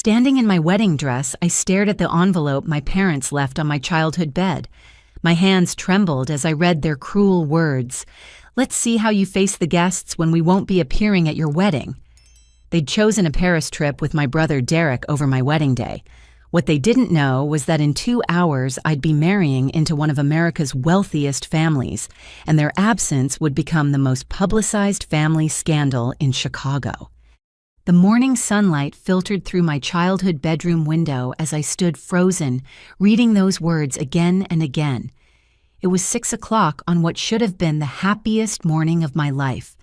Standing in my wedding dress, I stared at the envelope my parents left on my childhood bed. My hands trembled as I read their cruel words. "Let's see how you face the guests when we won't be appearing at your wedding." They'd chosen a Paris trip with my brother Derek over my wedding day. What they didn't know was that in 2 hours I'd be marrying into one of America's wealthiest families, and their absence would become the most publicized family scandal in Chicago. The morning sunlight filtered through my childhood bedroom window as I stood frozen, reading those words again and again. It was 6 o'clock on what should have been the happiest morning of my life.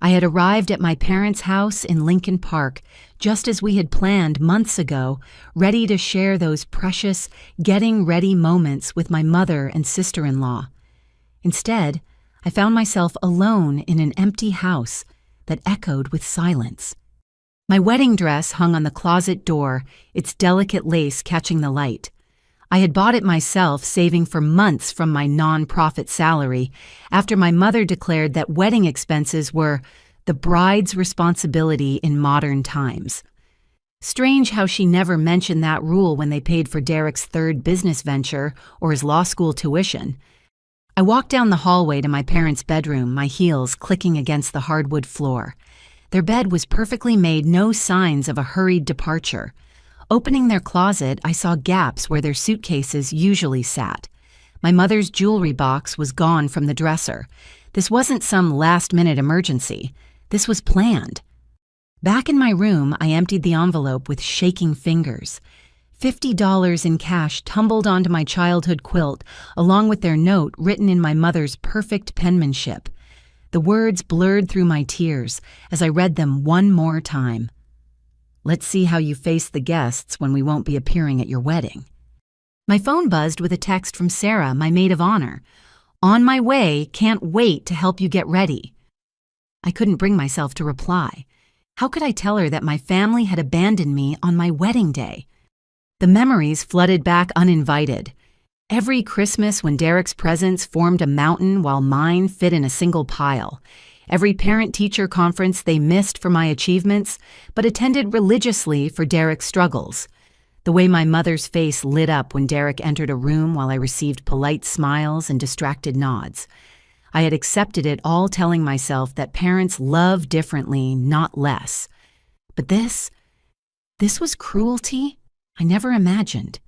I had arrived at my parents' house in Lincoln Park, just as we had planned months ago, ready to share those precious, getting-ready moments with my mother and sister-in-law. Instead, I found myself alone in an empty house that echoed with silence. My wedding dress hung on the closet door, its delicate lace catching the light. I had bought it myself, saving for months from my non-profit salary, after my mother declared that wedding expenses were the bride's responsibility in modern times. Strange how she never mentioned that rule when they paid for Derek's third business venture or his law school tuition. I walked down the hallway to my parents' bedroom, my heels clicking against the hardwood floor. Their bed was perfectly made, no signs of a hurried departure. Opening their closet, I saw gaps where their suitcases usually sat. My mother's jewelry box was gone from the dresser. This wasn't some last-minute emergency. This was planned. Back in my room, I emptied the envelope with shaking fingers. $50 in cash tumbled onto my childhood quilt, along with their note written in my mother's perfect penmanship. The words blurred through my tears as I read them one more time. "Let's see how you face the guests when we won't be appearing at your wedding." My phone buzzed with a text from Sarah, my maid of honor. "On my way, can't wait to help you get ready." I couldn't bring myself to reply. How could I tell her that my family had abandoned me on my wedding day? The memories flooded back uninvited. Every Christmas when Derek's presents formed a mountain while mine fit in a single pile. Every parent-teacher conference they missed for my achievements, but attended religiously for Derek's struggles. The way my mother's face lit up when Derek entered a room while I received polite smiles and distracted nods. I had accepted it all, telling myself that parents love differently, not less. But this was cruelty I never imagined.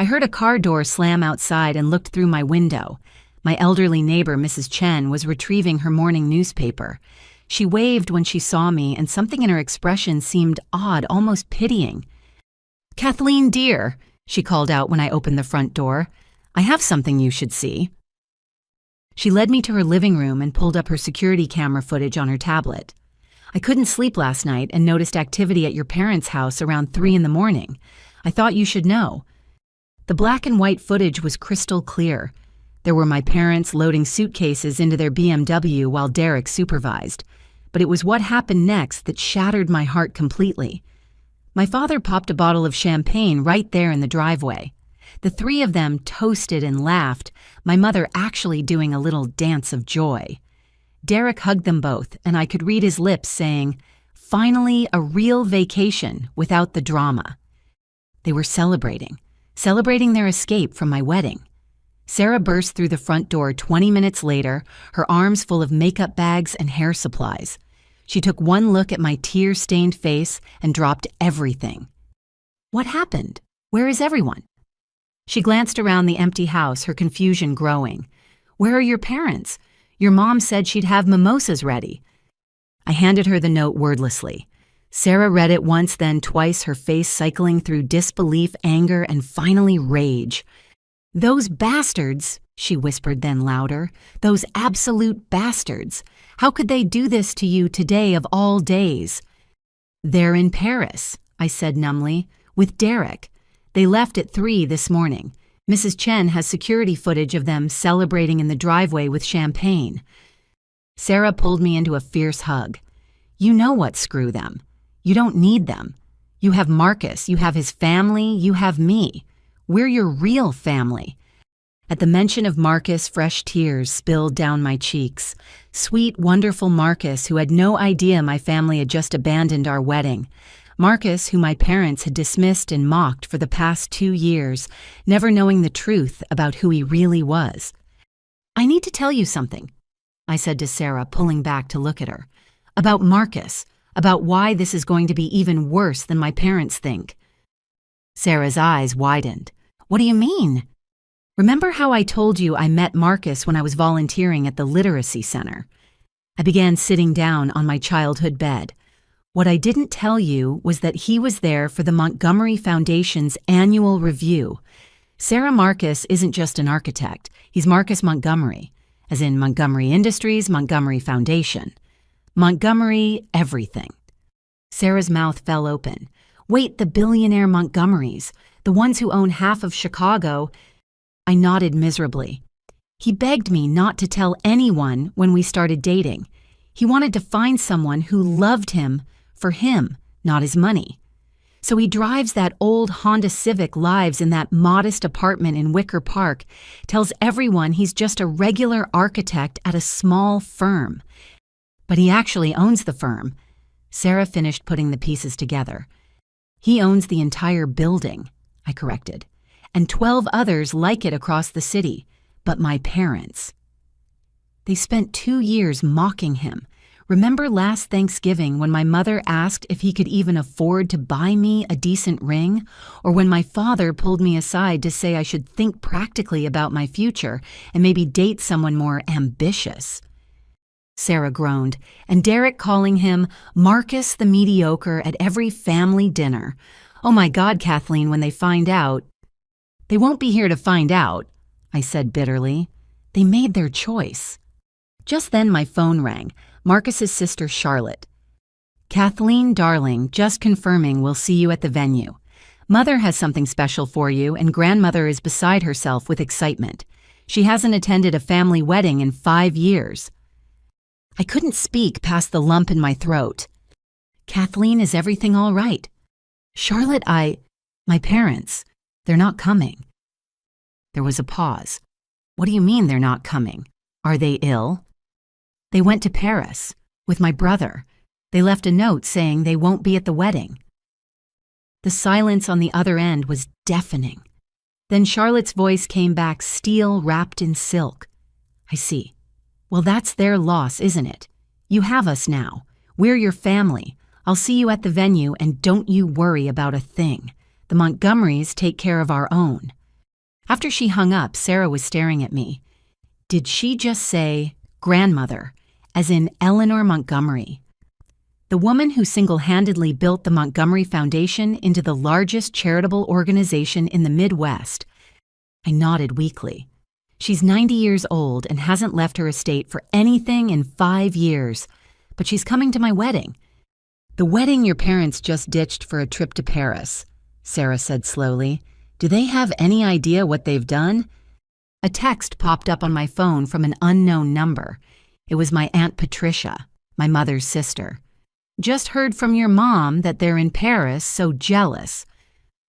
I heard a car door slam outside and looked through my window. My elderly neighbor, Mrs. Chen, was retrieving her morning newspaper. She waved when she saw me, and something in her expression seemed odd, almost pitying. "Kathleen, dear," she called out when I opened the front door, "I have something you should see." She led me to her living room and pulled up her security camera footage on her tablet. "I couldn't sleep last night and noticed activity at your parents' house around 3 in the morning. I thought you should know." The black and white footage was crystal clear. There were my parents loading suitcases into their BMW while Derek supervised. But it was what happened next that shattered my heart completely. My father popped a bottle of champagne right there in the driveway. The three of them toasted and laughed, my mother actually doing a little dance of joy. Derek hugged them both, and I could read his lips saying, "Finally, a real vacation without the drama." They were celebrating their escape from my wedding. Sarah burst through the front door 20 minutes later, her arms full of makeup bags and hair supplies. She took one look at my tear-stained face and dropped everything. "What happened? Where is everyone?" She glanced around the empty house, her confusion growing. "Where are your parents? Your mom said she'd have mimosas ready." I handed her the note wordlessly. Sarah read it once, then twice, her face cycling through disbelief, anger, and finally rage. "Those bastards," she whispered then louder, "those absolute bastards. How could they do this to you today of all days?" "They're in Paris," I said numbly, "with Derek. They left at 3 this morning. Mrs. Chen has security footage of them celebrating in the driveway with champagne." Sarah pulled me into a fierce hug. "You know what, screw them. You don't need them. You have Marcus, you have his family, you have me. We're your real family." At the mention of Marcus, fresh tears spilled down my cheeks. Sweet, wonderful Marcus, who had no idea my family had just abandoned our wedding. Marcus, who my parents had dismissed and mocked for the past 2 years, never knowing the truth about who he really was. "I need to tell you something," I said to Sarah, pulling back to look at her. "About Marcus, about why this is going to be even worse than my parents think." Sarah's eyes widened. "What do you mean?" "Remember how I told you I met Marcus when I was volunteering at the literacy center?" I began sitting down on my childhood bed. "What I didn't tell you was that he was there for the Montgomery Foundation's annual review. Sarah, Marcus isn't just an architect. He's Marcus Montgomery, as in Montgomery Industries, Montgomery Foundation. Montgomery everything." Sarah's mouth fell open. "Wait, the billionaire Montgomerys, the ones who own half of Chicago." I nodded miserably. "He begged me not to tell anyone when we started dating. He wanted to find someone who loved him for him, not his money. So he drives that old Honda Civic, lives in that modest apartment in Wicker Park, tells everyone he's just a regular architect at a small firm. But he actually owns the firm." Sarah finished putting the pieces together. "He owns the entire building," I corrected, "and 12 others like it across the city, but my parents. They spent 2 years mocking him. Remember last Thanksgiving when my mother asked if he could even afford to buy me a decent ring? Or when my father pulled me aside to say I should think practically about my future and maybe date someone more ambitious?" Sarah groaned. "And Derek calling him Marcus the Mediocre at every family dinner. Oh my God, Kathleen, when they find out." "They won't be here to find out," I said bitterly. "They made their choice." Just then my phone rang. Marcus's sister Charlotte. "Kathleen, darling, just confirming we'll see you at the venue. Mother has something special for you, and grandmother is beside herself with excitement. She hasn't attended a family wedding in 5 years. I couldn't speak past the lump in my throat. "Kathleen, is everything all right?" "Charlotte, my parents, they're not coming." There was a pause. "What do you mean they're not coming? Are they ill?" "They went to Paris with my brother. They left a note saying they won't be at the wedding." The silence on the other end was deafening. Then Charlotte's voice came back, steel wrapped in silk. "I see. Well, that's their loss, isn't it? You have us now. We're your family. I'll see you at the venue, and don't you worry about a thing. The Montgomerys take care of our own." After she hung up, Sarah was staring at me. Did she just say grandmother, as in Eleanor Montgomery? The woman who single-handedly built the Montgomery Foundation into the largest charitable organization in the Midwest. I nodded weakly. She's 90 years old and hasn't left her estate for anything in 5 years, but she's coming to my wedding. "The wedding your parents just ditched for a trip to Paris," Sarah said slowly. "Do they have any idea what they've done?" A text popped up on my phone from an unknown number. It was my Aunt Patricia, my mother's sister. "Just heard from your mom that they're in Paris, so jealous.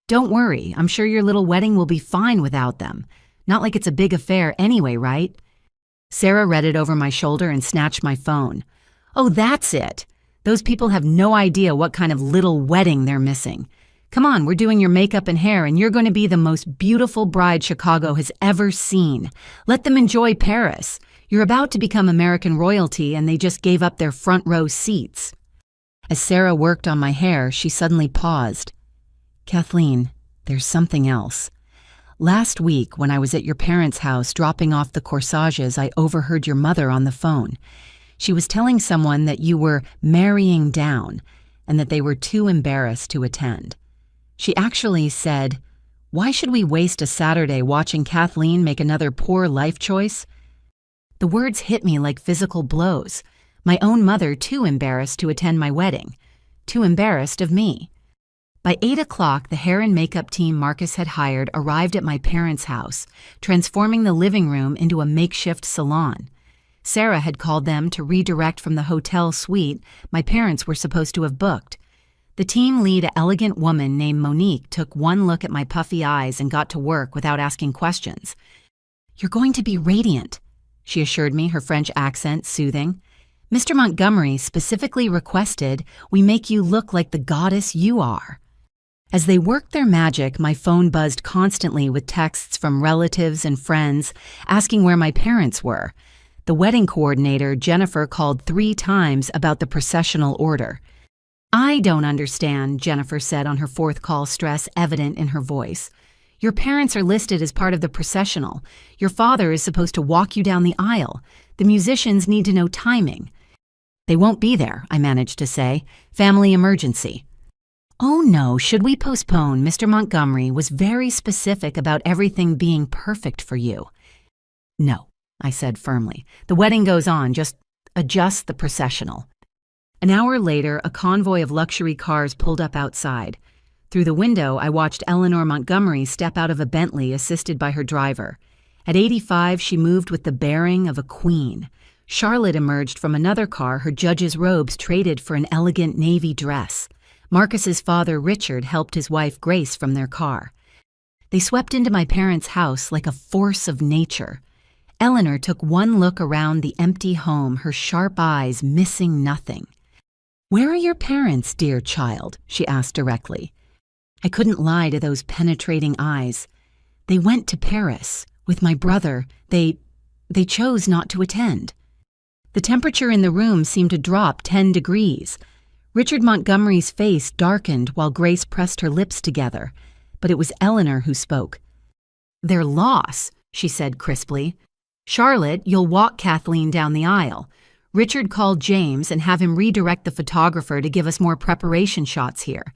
Don't worry, I'm sure your little wedding will be fine without them. Not like it's a big affair anyway, right?" Sarah read it over my shoulder and snatched my phone. "Oh, that's it. Those people have no idea what kind of little wedding they're missing. Come on, we're doing your makeup and hair, and you're going to be the most beautiful bride Chicago has ever seen. Let them enjoy Paris. You're about to become American royalty, and they just gave up their front row seats." As Sarah worked on my hair, she suddenly paused. "Kathleen, there's something else. Last week, when I was at your parents' house dropping off the corsages, I overheard your mother on the phone. She was telling someone that you were marrying down and that they were too embarrassed to attend. She actually said, 'Why should we waste a Saturday watching Kathleen make another poor life choice?' The words hit me like physical blows. My own mother too embarrassed to attend my wedding. Too embarrassed of me. By 8 o'clock, the hair and makeup team Marcus had hired arrived at my parents' house, transforming the living room into a makeshift salon. Sarah had called them to redirect from the hotel suite my parents were supposed to have booked. The team lead, an elegant woman named Monique, took one look at my puffy eyes and got to work without asking questions. "You're going to be radiant," she assured me, her French accent soothing. Mr. Montgomery specifically requested we make you look like the goddess you are. As they worked their magic, my phone buzzed constantly with texts from relatives and friends asking where my parents were. The wedding coordinator, Jennifer, called 3 times about the processional order. "I don't understand," Jennifer said on her 4th call, stress evident in her voice. "Your parents are listed as part of the processional. Your father is supposed to walk you down the aisle. The musicians need to know timing." "They won't be there," I managed to say. "Family emergency." "Oh no, should we postpone? Mr. Montgomery was very specific about everything being perfect for you." "No," I said firmly. "The wedding goes on, just adjust the processional." An hour later, a convoy of luxury cars pulled up outside. Through the window, I watched Eleanor Montgomery step out of a Bentley assisted by her driver. At 85, she moved with the bearing of a queen. Charlotte emerged from another car, her judge's robes traded for an elegant navy dress. Marcus's father, Richard, helped his wife, Grace, from their car. They swept into my parents' house like a force of nature. Eleanor took one look around the empty home, her sharp eyes missing nothing. "Where are your parents, dear child?" she asked directly. I couldn't lie to those penetrating eyes. "They went to Paris with my brother. They chose not to attend." The temperature in the room seemed to drop 10 degrees. Richard Montgomery's face darkened while Grace pressed her lips together, but it was Eleanor who spoke. "Their loss," she said crisply. "Charlotte, you'll walk Kathleen down the aisle. Richard called James and have him redirect the photographer to give us more preparation shots here.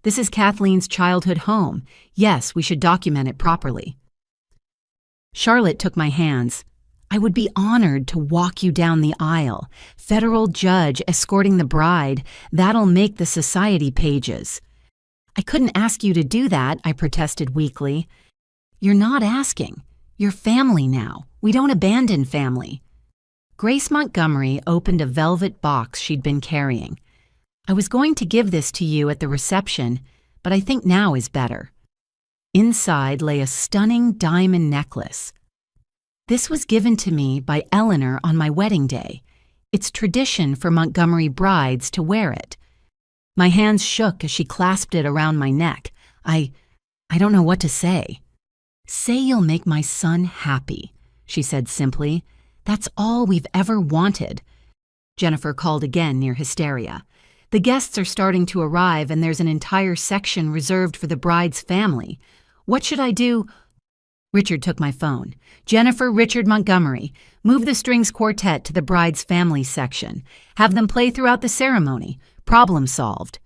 This is Kathleen's childhood home. Yes, we should document it properly." Charlotte took my hands. "I would be honored to walk you down the aisle. Federal judge escorting the bride, that'll make the society pages." "I couldn't ask you to do that," I protested weakly. "You're not asking. You're family now. We don't abandon family." Grace Montgomery opened a velvet box she'd been carrying. "I was going to give this to you at the reception, but I think now is better." Inside lay a stunning diamond necklace. "This was given to me by Eleanor on my wedding day. It's tradition for Montgomery brides to wear it." My hands shook as she clasped it around my neck. I don't know what to say. "Say you'll make my son happy," she said simply. "That's all we've ever wanted." Jennifer called again near hysteria. "The guests are starting to arrive and there's an entire section reserved for the bride's family. What should I do?" Richard took my phone. "Jennifer, Richard Montgomery, move the strings quartet to the bride's family section. Have them play throughout the ceremony. Problem solved."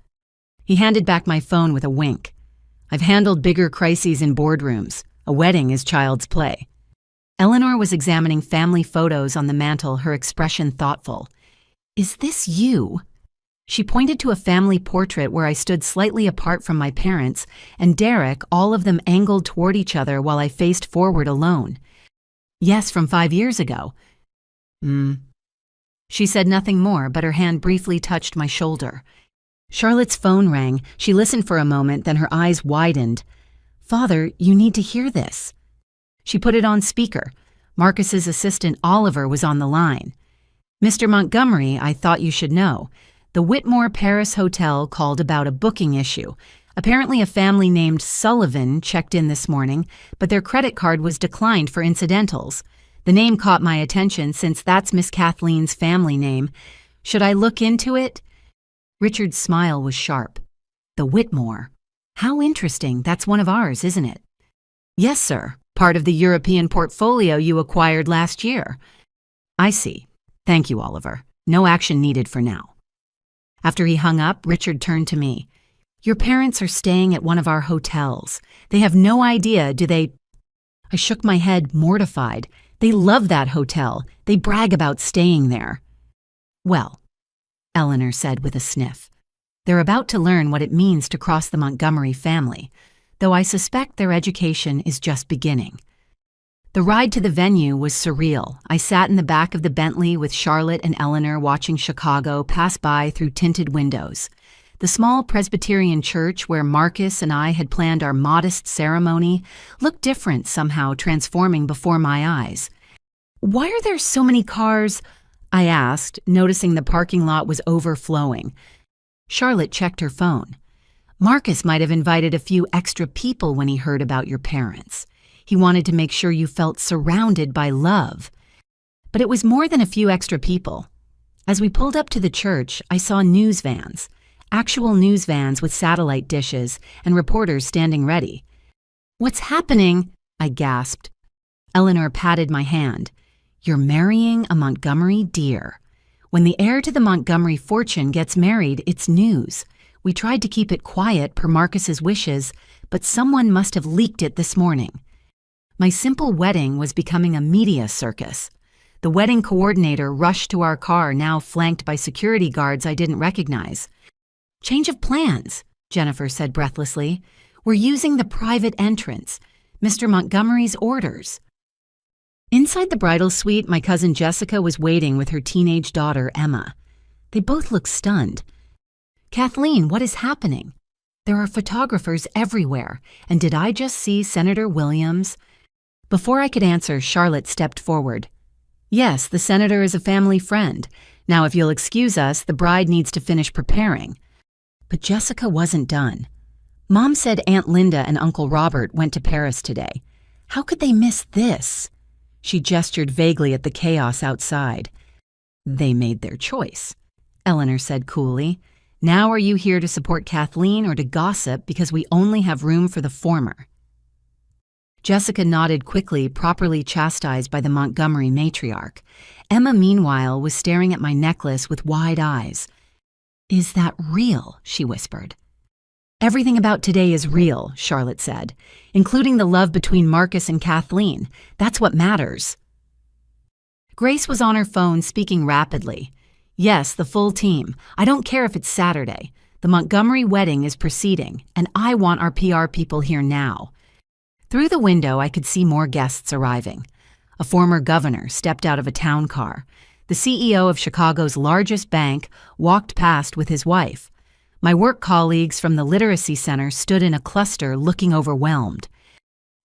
He handed back my phone with a wink. "I've handled bigger crises in boardrooms. A wedding is child's play." Eleanor was examining family photos on the mantel, her expression thoughtful. "Is this you?" She pointed to a family portrait where I stood slightly apart from my parents, and Derek, all of them angled toward each other while I faced forward alone. "Yes, from 5 years ago." She said nothing more, but her hand briefly touched my shoulder. Charlotte's phone rang. She listened for a moment, then her eyes widened. "Father, you need to hear this." She put it on speaker. Marcus's assistant, Oliver, was on the line. "Mr. Montgomery, I thought you should know. The Whitmore Paris Hotel called about a booking issue. Apparently a family named Sullivan checked in this morning, but their credit card was declined for incidentals. The name caught my attention since that's Miss Kathleen's family name. Should I look into it?" Richard's smile was sharp. "The Whitmore. How interesting. That's one of ours, isn't it?" "Yes, sir. Part of the European portfolio you acquired last year." "I see. Thank you, Oliver. No action needed for now." After he hung up, Richard turned to me. "Your parents are staying at one of our hotels. They have no idea, do they?" I shook my head, mortified. "They love that hotel. They brag about staying there." "Well," Eleanor said with a sniff, "they're about to learn what it means to cross the Montgomery family, though I suspect their education is just beginning." The ride to the venue was surreal. I sat in the back of the Bentley with Charlotte and Eleanor watching Chicago pass by through tinted windows. The small Presbyterian church where Marcus and I had planned our modest ceremony looked different somehow, transforming before my eyes. "Why are there so many cars?" I asked, noticing the parking lot was overflowing. Charlotte checked her phone. Marcus might have invited a few extra people when he heard about your parents. He wanted to make sure you felt surrounded by love. But it was more than a few extra people. As we pulled up to the church, I saw news vans, actual news vans with satellite dishes and reporters standing ready. "What's happening?" I gasped. Eleanor patted my hand. "You're marrying a Montgomery dear. When the heir to the Montgomery fortune gets married, it's news. We tried to keep it quiet per Marcus's wishes, but someone must have leaked it this morning." My simple wedding was becoming a media circus. The wedding coordinator rushed to our car, now flanked by security guards I didn't recognize. "Change of plans," Jennifer said breathlessly. "We're using the private entrance. Mr. Montgomery's orders." Inside the bridal suite, my cousin Jessica was waiting with her teenage daughter, Emma. They both looked stunned. "Kathleen, what is happening? There are photographers everywhere, and did I just see Senator Williams?" Before I could answer, Charlotte stepped forward. "Yes, the senator is a family friend. Now, if you'll excuse us, the bride needs to finish preparing." But Jessica wasn't done. "Mom said Aunt Linda and Uncle Robert went to Paris today. How could they miss this?" She gestured vaguely at the chaos outside. "They made their choice," Eleanor said coolly. "Now are you here to support Kathleen or to gossip because we only have room for the former?" Jessica nodded quickly, properly chastised by the Montgomery matriarch. Emma, meanwhile, was staring at my necklace with wide eyes. "Is that real?" she whispered. "Everything about today is real," Charlotte said, "including the love between Marcus and Kathleen. That's what matters." Grace was on her phone, speaking rapidly. "Yes, the full team. I don't care if it's Saturday. The Montgomery wedding is proceeding, and I want our PR people here now." Through the window, I could see more guests arriving. A former governor stepped out of a town car. The CEO of Chicago's largest bank walked past with his wife. My work colleagues from the Literacy Center stood in a cluster looking overwhelmed.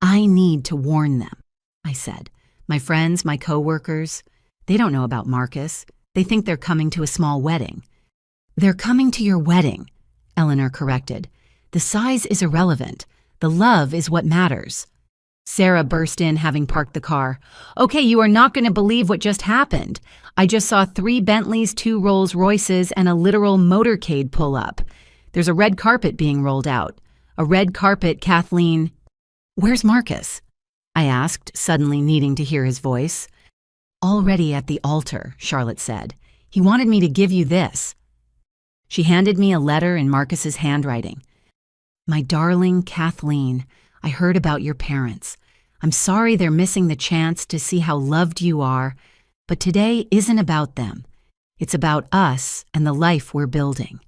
"I need to warn them," I said. "My friends, my coworkers, they don't know about Marcus. They think they're coming to a small wedding." "They're coming to your wedding," Eleanor corrected. "The size is irrelevant. The love is what matters." Sarah burst in, having parked the car. "Okay, you are not going to believe what just happened. I just saw 3 Bentleys, 2 Rolls Royces, and a literal motorcade pull up. There's a red carpet being rolled out. A red carpet, Kathleen." "Where's Marcus?" I asked, suddenly needing to hear his voice. "Already at the altar," Charlotte said. "He wanted me to give you this." She handed me a letter in Marcus's handwriting. "My darling Kathleen, I heard about your parents. I'm sorry they're missing the chance to see how loved you are, but today isn't about them. It's about us and the life we're building.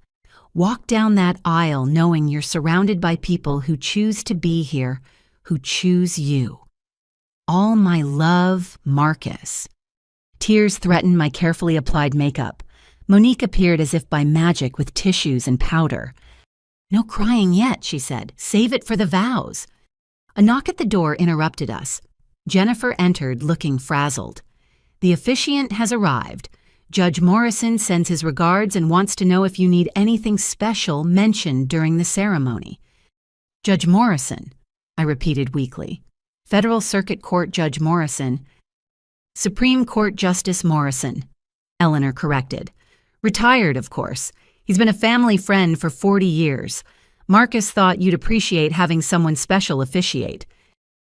Walk down that aisle knowing you're surrounded by people who choose to be here, who choose you. All my love, Marcus." Tears threatened my carefully applied makeup. Monique appeared as if by magic with tissues and powder. "No crying yet," she said. "Save it for the vows." A knock at the door interrupted us. Jennifer entered, looking frazzled. "The officiant has arrived. Judge Morrison sends his regards and wants to know if you need anything special mentioned during the ceremony." "Judge Morrison," I repeated weakly. "Federal Circuit Court Judge Morrison." "Supreme Court Justice Morrison," Eleanor corrected. "Retired, of course. He's been a family friend for 40 years. Marcus thought you'd appreciate having someone special officiate."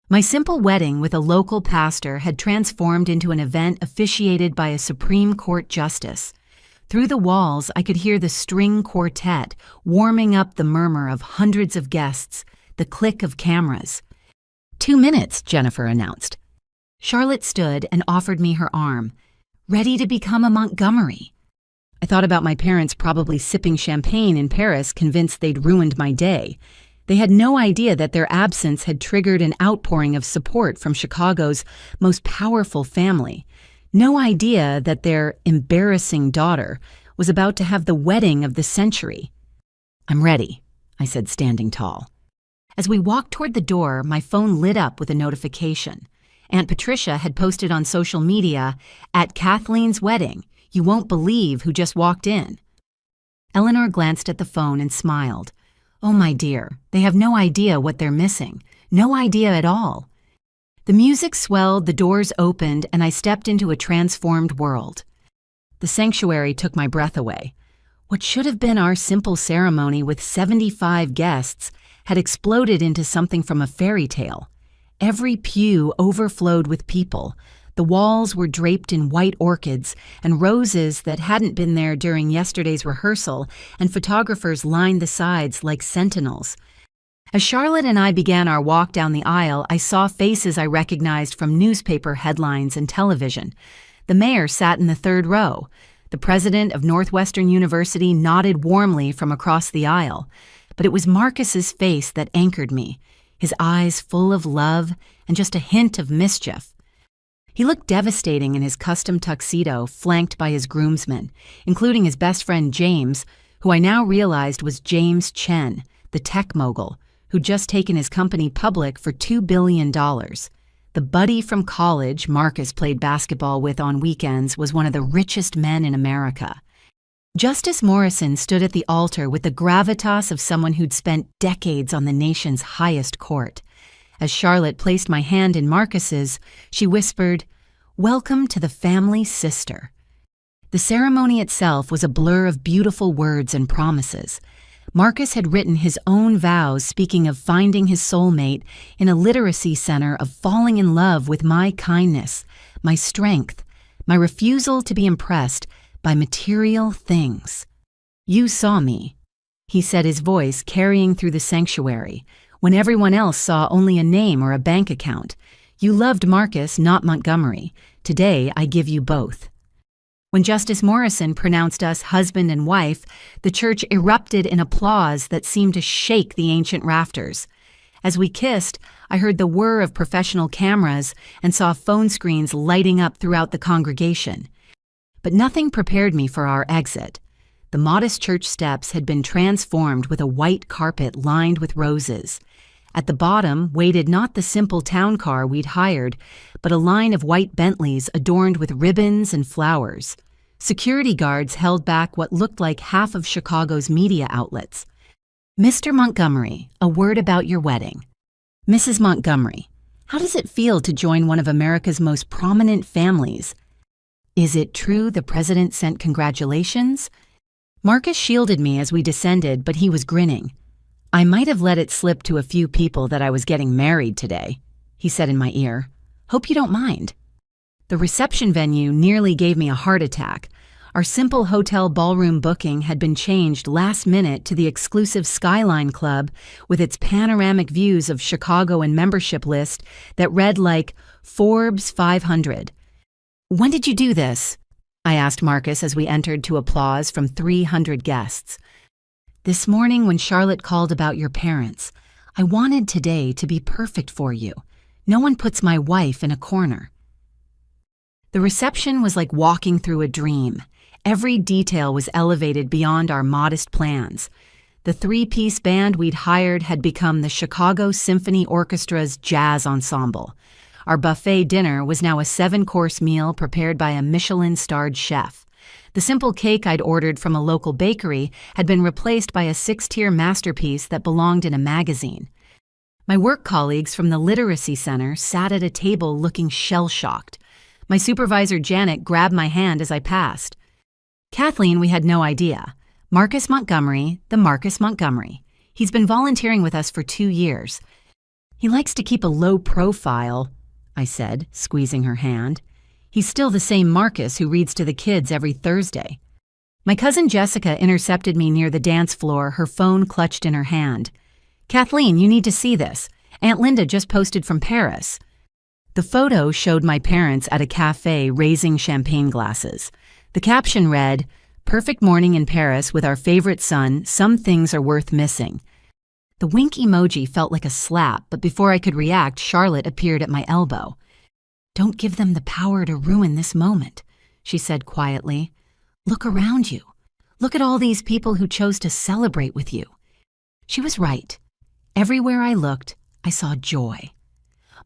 My simple wedding with a local pastor had transformed into an event officiated by a Supreme Court justice. Through the walls, I could hear the string quartet warming up the murmur of hundreds of guests, the click of cameras. 2 minutes, Jennifer announced. Charlotte stood and offered me her arm. "Ready to become a Montgomery." I thought about my parents probably sipping champagne in Paris, convinced they'd ruined my day. They had no idea that their absence had triggered an outpouring of support from Chicago's most powerful family. No idea that their embarrassing daughter was about to have the wedding of the century. "I'm ready," I said, standing tall. As we walked toward the door, my phone lit up with a notification. Aunt Patricia had posted on social media, "At Kathleen's wedding, You won't believe who just walked in." Eleanor glanced at the phone and smiled. "Oh, my dear, they have no idea what they're missing. No idea at all." The music swelled, the doors opened, and I stepped into a transformed world. The sanctuary took my breath away. What should have been our simple ceremony with 75 guests had exploded into something from a fairy tale. Every pew overflowed with people. The walls were draped in white orchids and roses that hadn't been there during yesterday's rehearsal, and photographers lined the sides like sentinels. As Charlotte and I began our walk down the aisle, I saw faces I recognized from newspaper headlines and television. The mayor sat in the third row. The president of Northwestern University nodded warmly from across the aisle. But it was Marcus's face that anchored me, his eyes full of love and just a hint of mischief. He looked devastating in his custom tuxedo, flanked by his groomsmen, including his best friend James, who I now realized was James Chen, the tech mogul, who'd just taken his company public for $2 billion. The buddy from college Marcus played basketball with on weekends was one of the richest men in America. Justice Morrison stood at the altar with the gravitas of someone who'd spent decades on the nation's highest court. As Charlotte placed my hand in Marcus's, she whispered, "Welcome to the family, sister." The ceremony itself was a blur of beautiful words and promises. Marcus had written his own vows speaking of finding his soulmate in a literacy center, of falling in love with my kindness, my strength, my refusal to be impressed by material things. "You saw me," he said, his voice carrying through the sanctuary, when everyone else saw only a name or a bank account. "You loved Marcus, not Montgomery. Today I give you both." When Justice Morrison pronounced us husband and wife, the church erupted in applause that seemed to shake the ancient rafters. As we kissed, I heard the whir of professional cameras and saw phone screens lighting up throughout the congregation. But nothing prepared me for our exit. The modest church steps had been transformed with a white carpet lined with roses. At the bottom waited not the simple town car we'd hired, but a line of white Bentleys adorned with ribbons and flowers. Security guards held back what looked like half of Chicago's media outlets. "Mr. Montgomery, a word about your wedding." "Mrs. Montgomery, how does it feel to join one of America's most prominent families?" "Is it true the president sent congratulations?" Marcus shielded me as we descended, but he was grinning. "I might have let it slip to a few people that I was getting married today," he said in my ear. "Hope you don't mind." The reception venue nearly gave me a heart attack. Our simple hotel ballroom booking had been changed last minute to the exclusive Skyline Club with its panoramic views of Chicago and membership list that read like Forbes 500. "When did you do this?" I asked Marcus as we entered to applause from 300 guests. "This morning when Charlotte called about your parents. I wanted today to be perfect for you. No one puts my wife in a corner." The reception was like walking through a dream. Every detail was elevated beyond our modest plans. The three-piece band we'd hired had become the Chicago Symphony Orchestra's jazz ensemble. Our buffet dinner was now a 7-course meal prepared by a Michelin-starred chef. The simple cake I'd ordered from a local bakery had been replaced by a 6-tier masterpiece that belonged in a magazine. My work colleagues from the Literacy Center sat at a table looking shell-shocked. My supervisor Janet grabbed my hand as I passed. "Kathleen, we had no idea. Marcus Montgomery, the Marcus Montgomery. He's been volunteering with us for 2 years. He likes to keep a low profile," I said, squeezing her hand. "He's still the same Marcus who reads to the kids every Thursday." My cousin Jessica intercepted me near the dance floor, her phone clutched in her hand. "Kathleen, you need to see this. Aunt Linda just posted from Paris." The photo showed my parents at a cafe raising champagne glasses. The caption read, "Perfect morning in Paris with our favorite son. Some things are worth missing." The wink emoji felt like a slap, but before I could react, Charlotte appeared at my elbow. "Don't give them the power to ruin this moment," she said quietly. "Look around you. Look at all these people who chose to celebrate with you." She was right. Everywhere I looked, I saw joy.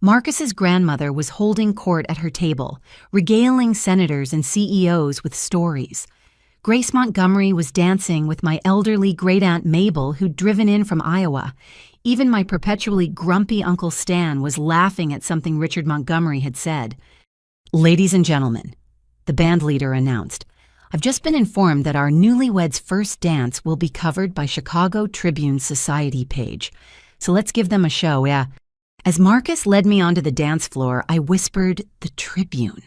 Marcus's grandmother was holding court at her table, regaling senators and CEOs with stories. Grace Montgomery was dancing with my elderly great-aunt Mabel, who'd driven in from Iowa. Even my perpetually grumpy Uncle Stan was laughing at something Richard Montgomery had said. "Ladies and gentlemen," the band leader announced, "I've just been informed that our newlyweds' first dance will be covered by Chicago Tribune's Society page. So let's give them a show, yeah." As Marcus led me onto the dance floor, I whispered, "The Tribune."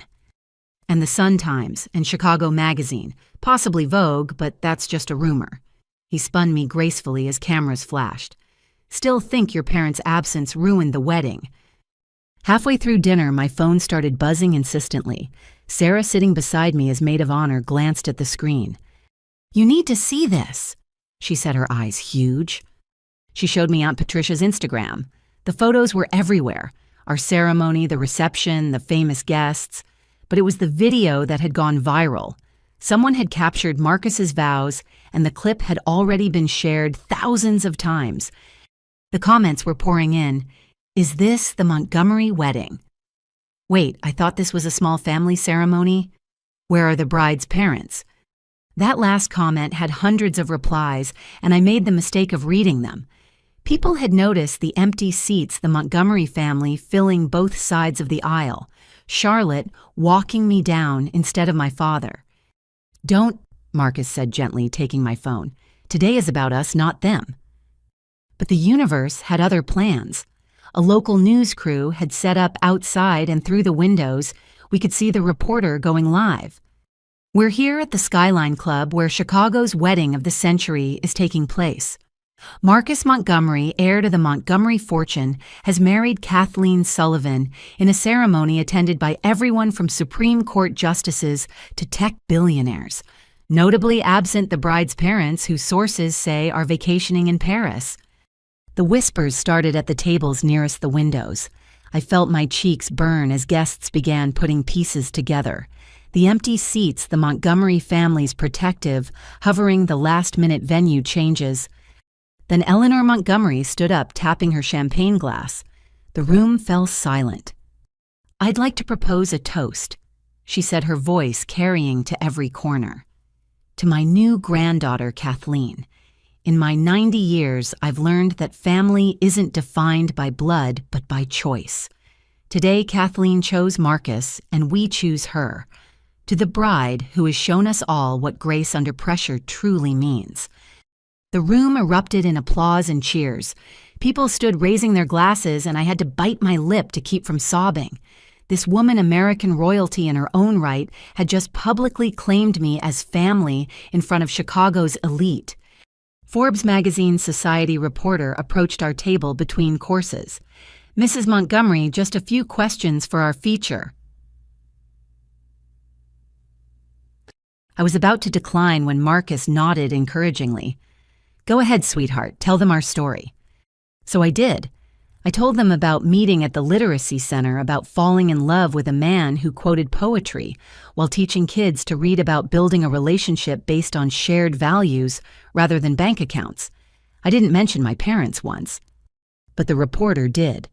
And the Sun-Times and Chicago Magazine, possibly Vogue, but that's just a rumor. He spun me gracefully as cameras flashed. "Still think your parents' absence ruined the wedding." Halfway through dinner, my phone started buzzing insistently. Sarah, sitting beside me as maid of honor, glanced at the screen. "You need to see this," she said, her eyes huge. She showed me Aunt Patricia's Instagram. The photos were everywhere. Our ceremony, the reception, the famous guests. But it was the video that had gone viral. Someone had captured Marcus's vows, and the clip had already been shared thousands of times. The comments were pouring in. "Is this the Montgomery wedding? Wait, I thought this was a small family ceremony? Where are the bride's parents?" That last comment had hundreds of replies, and I made the mistake of reading them. People had noticed the empty seats, the Montgomery family filling both sides of the aisle, Charlotte walking me down instead of my father. "Don't," Marcus said gently, taking my phone. "Today is about us, not them." But the universe had other plans. A local news crew had set up outside, and through the windows, we could see the reporter going live. "We're here at the Skyline Club, where Chicago's wedding of the century is taking place. Marcus Montgomery, heir to the Montgomery fortune, has married Kathleen Sullivan in a ceremony attended by everyone from Supreme Court justices to tech billionaires, notably absent the bride's parents, who sources say are vacationing in Paris." The whispers started at the tables nearest the windows. I felt my cheeks burn as guests began putting pieces together. The empty seats, the Montgomery family's protective, hovering the last-minute venue changes. Then Eleanor Montgomery stood up, tapping her champagne glass. The room fell silent. "I'd like to propose a toast," she said, her voice carrying to every corner. "To my new granddaughter, Kathleen. In my 90 years, I've learned that family isn't defined by blood, but by choice. Today, Kathleen chose Marcus, and we choose her. To the bride, who has shown us all what grace under pressure truly means." The room erupted in applause and cheers. People stood raising their glasses, and I had to bite my lip to keep from sobbing. This woman, American royalty in her own right, had just publicly claimed me as family in front of Chicago's elite. Forbes magazine's society reporter approached our table between courses. "Mrs. Montgomery, just a few questions for our feature." I was about to decline when Marcus nodded encouragingly. "Go ahead, sweetheart, tell them our story." So I did. I told them about meeting at the Literacy Center, about falling in love with a man who quoted poetry while teaching kids to read about building a relationship based on shared values rather than bank accounts. I didn't mention my parents once. But the reporter did.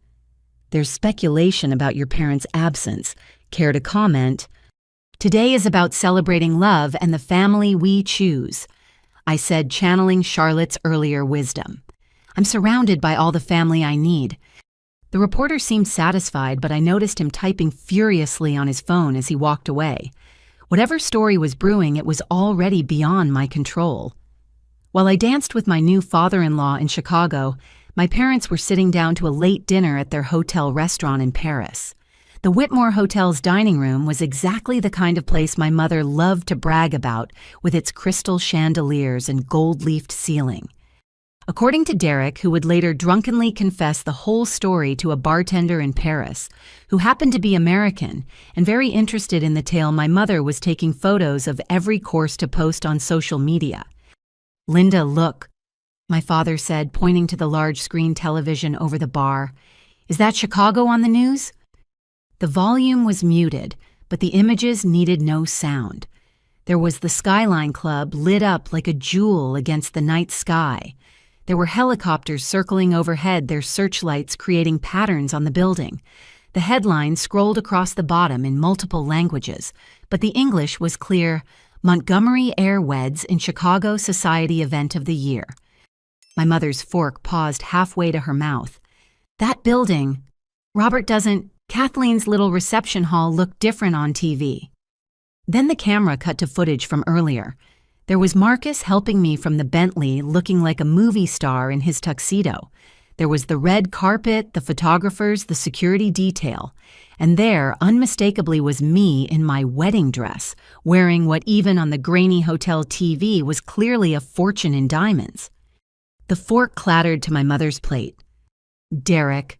"There's speculation about your parents' absence. Care to comment?" "Today is about celebrating love and the family we choose," I said, channeling Charlotte's earlier wisdom. "I'm surrounded by all the family I need." The reporter seemed satisfied, but I noticed him typing furiously on his phone as he walked away. Whatever story was brewing, it was already beyond my control. While I danced with my new father-in-law in Chicago, my parents were sitting down to a late dinner at their hotel restaurant in Paris. The Whitmore Hotel's dining room was exactly the kind of place my mother loved to brag about, with its crystal chandeliers and gold-leafed ceiling. According to Derek, who would later drunkenly confess the whole story to a bartender in Paris, who happened to be American and very interested in the tale, my mother was taking photos of every course to post on social media. "Linda, look," my father said, pointing to the large screen television over the bar. "Is that Chicago on the news?" The volume was muted, but the images needed no sound. There was the Skyline Club lit up like a jewel against the night sky. There were helicopters circling overhead, their searchlights creating patterns on the building. The headline scrolled across the bottom in multiple languages, but the English was clear: Montgomery heir weds in Chicago Society Event of the Year. My mother's fork paused halfway to her mouth. That building, Kathleen's little reception hall looked different on TV. Then the camera cut to footage from earlier. There was Marcus helping me from the Bentley, looking like a movie star in his tuxedo. There was the red carpet, the photographers, the security detail. And there, unmistakably, was me in my wedding dress, wearing what even on the grainy hotel TV was clearly a fortune in diamonds. The fork clattered to my mother's plate. "Derek,"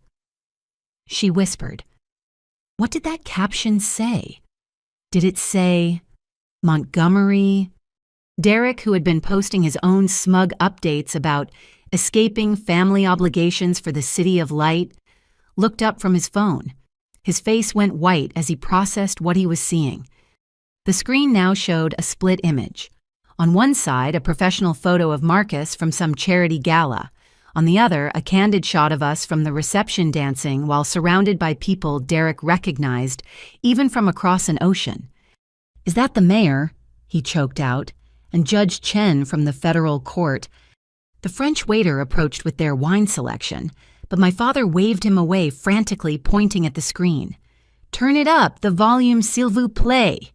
she whispered. What did that caption say? Did it say, Montgomery? Derek, who had been posting his own smug updates about escaping family obligations for the City of Light, looked up from his phone. His face went white as he processed what he was seeing. The screen now showed a split image. On one side, a professional photo of Marcus from some charity gala. On the other, a candid shot of us from the reception dancing while surrounded by people Derek recognized, even from across an ocean. "Is that the mayor?" he choked out, and Judge Chen from the federal court. The French waiter approached with their wine selection, but my father waved him away, frantically pointing at the screen. "Turn it up, the volume s'il vous plaît."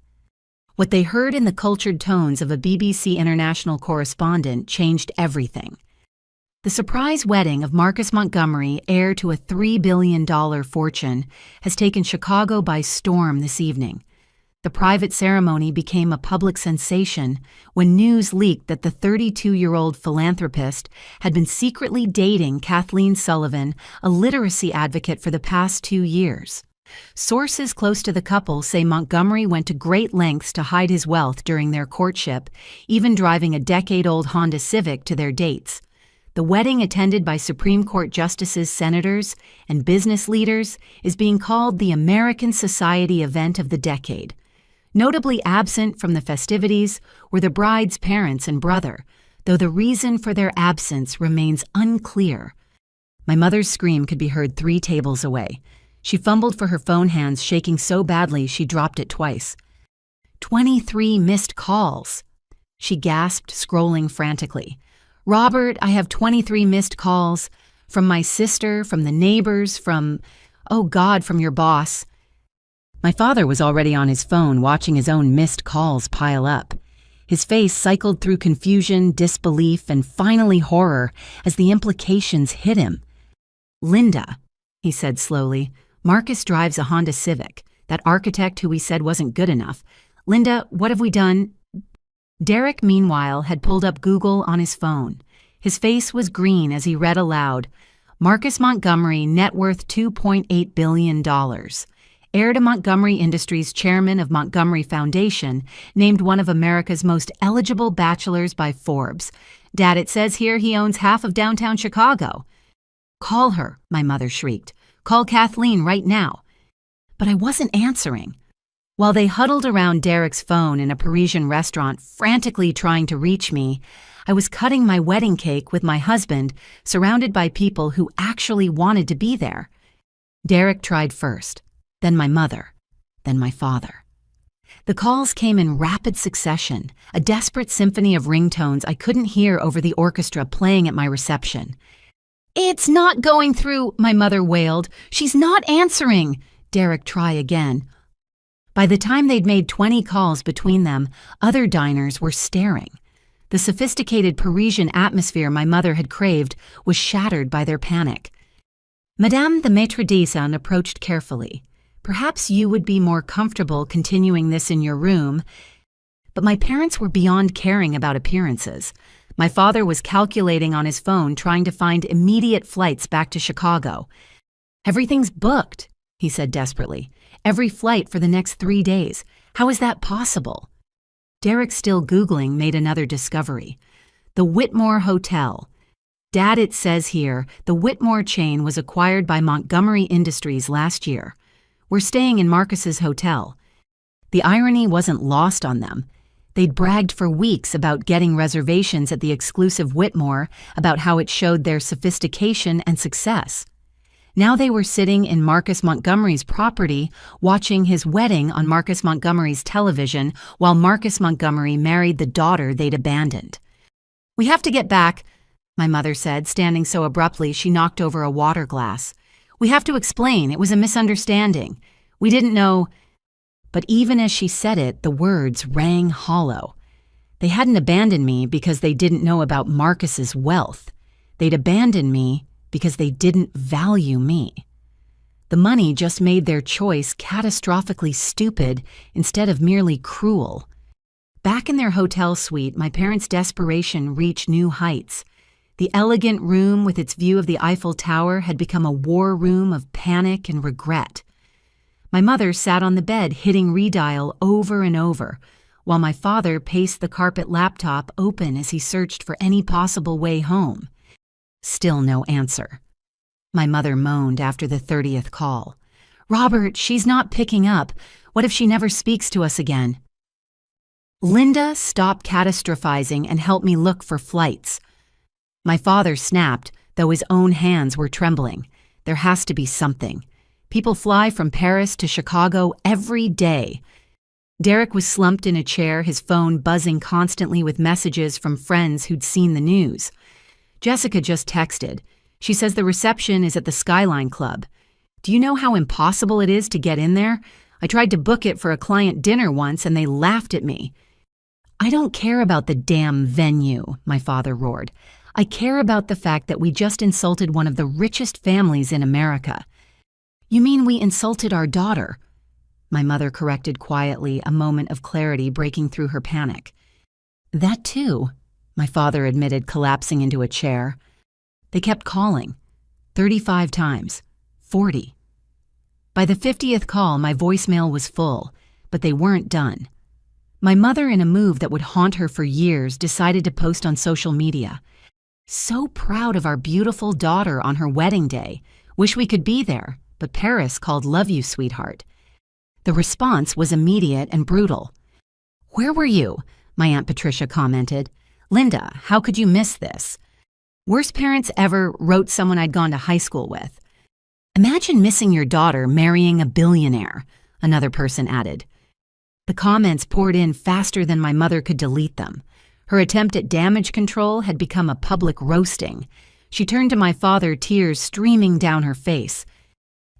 What they heard in the cultured tones of a BBC international correspondent changed everything. The surprise wedding of Marcus Montgomery, heir to a $3 billion fortune, has taken Chicago by storm this evening. The private ceremony became a public sensation when news leaked that the 32-year-old philanthropist had been secretly dating Kathleen Sullivan, a literacy advocate for the past 2 years. Sources close to the couple say Montgomery went to great lengths to hide his wealth during their courtship, even driving a decade-old Honda Civic to their dates. The wedding, attended by Supreme Court justices, senators, and business leaders, is being called the American Society Event of the Decade. Notably absent from the festivities were the bride's parents and brother, though the reason for their absence remains unclear. My mother's scream could be heard 3 tables away. She fumbled for her phone, hands shaking so badly she dropped it twice. 23 missed calls. She gasped, scrolling frantically. "Robert, I have 23 missed calls. From my sister, from the neighbors, from your boss." My father was already on his phone, watching his own missed calls pile up. His face cycled through confusion, disbelief, and finally horror as the implications hit him. "Linda," he said slowly. "Marcus drives a Honda Civic, that architect who we said wasn't good enough. Linda, what have we done?" Derek, meanwhile, had pulled up Google on his phone. His face was green as he read aloud, "Marcus Montgomery, net worth $2.8 billion. Heir to Montgomery Industries, chairman of Montgomery Foundation, named one of America's most eligible bachelors by Forbes. Dad, it says here he owns half of downtown Chicago." "Call her," my mother shrieked. "Call Kathleen right now." But I wasn't answering. While they huddled around Derek's phone in a Parisian restaurant, frantically trying to reach me, I was cutting my wedding cake with my husband, surrounded by people who actually wanted to be there. Derek tried first, then my mother, then my father. The calls came in rapid succession, a desperate symphony of ringtones I couldn't hear over the orchestra playing at my reception. "It's not going through," my mother wailed. "She's not answering." Derek, try again. By the time they'd made 20 calls between them, other diners were staring. The sophisticated Parisian atmosphere my mother had craved was shattered by their panic. Madame the maitre d'hôtel approached carefully. "Perhaps you would be more comfortable continuing this in your room." But my parents were beyond caring about appearances. My father was calculating on his phone, trying to find immediate flights back to Chicago. "Everything's booked," he said desperately. "Every flight for the next 3 days. How is that possible?" Derek, still Googling, made another discovery. The Whitmore Hotel. "Dad, it says here, the Whitmore chain was acquired by Montgomery Industries last year. We're staying in Marcus's hotel." The irony wasn't lost on them. They'd bragged for weeks about getting reservations at the exclusive Whitmore, about how it showed their sophistication and success. Now they were sitting in Marcus Montgomery's property, watching his wedding on Marcus Montgomery's television while Marcus Montgomery married the daughter they'd abandoned. "We have to get back," my mother said, standing so abruptly she knocked over a water glass. "We have to explain. It was a misunderstanding. We didn't know—" But even as she said it, the words rang hollow. They hadn't abandoned me because they didn't know about Marcus's wealth. They'd abandoned me because they didn't value me. The money just made their choice catastrophically stupid instead of merely cruel. Back in their hotel suite, my parents' desperation reached new heights. The elegant room with its view of the Eiffel Tower had become a war room of panic and regret. My mother sat on the bed hitting redial over and over, while my father paced the carpet laptop open as he searched for any possible way home. Still no answer. My mother moaned after the 30th call. "Robert, she's not picking up. What if she never speaks to us again?" "Linda, stop catastrophizing and help me look for flights." My father snapped, though his own hands were trembling. "There has to be something. People fly from Paris to Chicago every day." Derek was slumped in a chair, his phone buzzing constantly with messages from friends who'd seen the news. "Jessica just texted. She says the reception is at the Skyline Club. Do you know how impossible it is to get in there? I tried to book it for a client dinner once and they laughed at me." "I don't care about the damn venue," my father roared. "I care about the fact that we just insulted one of the richest families in America." "You mean we insulted our daughter?" My mother corrected quietly, a moment of clarity breaking through her panic. "That too," my father admitted, collapsing into a chair. They kept calling. 35 times. 40. By the 50th call, my voicemail was full, but they weren't done. My mother, in a move that would haunt her for years, decided to post on social media. "So proud of our beautiful daughter on her wedding day. Wish we could be there, but Paris called love you, sweetheart." The response was immediate and brutal. "Where were you?" my Aunt Patricia commented. "Linda, how could you miss this?" "Worst parents ever," wrote someone I'd gone to high school with. "Imagine missing your daughter marrying a billionaire," another person added. The comments poured in faster than my mother could delete them. Her attempt at damage control had become a public roasting. She turned to my father, tears streaming down her face.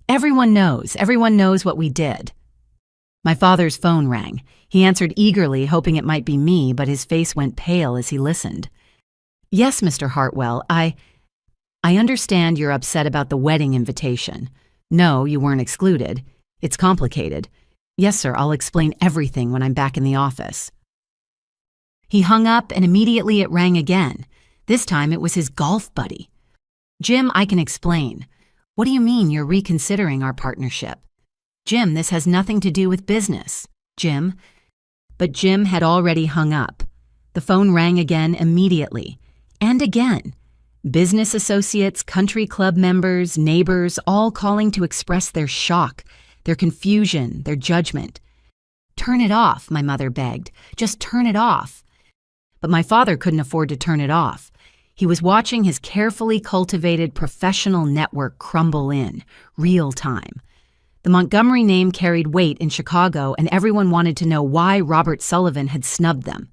Everyone knows what we did." My father's phone rang. He answered eagerly, hoping it might be me, but his face went pale as he listened. "Yes, Mr. Hartwell, I understand you're upset about the wedding invitation. No, you weren't excluded. It's complicated. Yes, sir, I'll explain everything when I'm back in the office." He hung up and immediately it rang again. This time it was his golf buddy. "Jim, I can explain." "What do you mean you're reconsidering our partnership?" "Jim, this has nothing to do with business." "Jim." But Jim had already hung up. The phone rang again immediately. And again. Business associates, country club members, neighbors, all calling to express their shock, their confusion, their judgment. "Turn it off," my mother begged. "Just turn it off." But my father couldn't afford to turn it off. He was watching his carefully cultivated professional network crumble in, real time. The Montgomery name carried weight in Chicago, and everyone wanted to know why Robert Sullivan had snubbed them.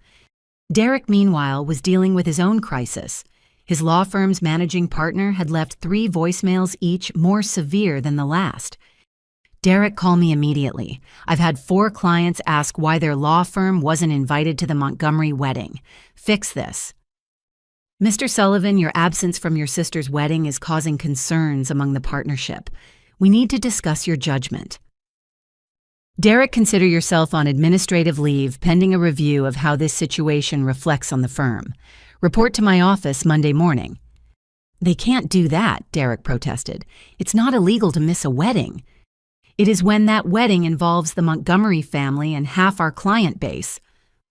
Derek, meanwhile, was dealing with his own crisis. His law firm's managing partner had left 3 voicemails each more severe than the last. "Derek, call me immediately. I've had 4 clients ask why their law firm wasn't invited to the Montgomery wedding. Fix this." "Mr. Sullivan, your absence from your sister's wedding is causing concerns among the partnership. We need to discuss your judgment." "Derek, consider yourself on administrative leave pending a review of how this situation reflects on the firm. Report to my office Monday morning." "They can't do that," Derek protested. "It's not illegal to miss a wedding." "It is when that wedding involves the Montgomery family and half our client base,"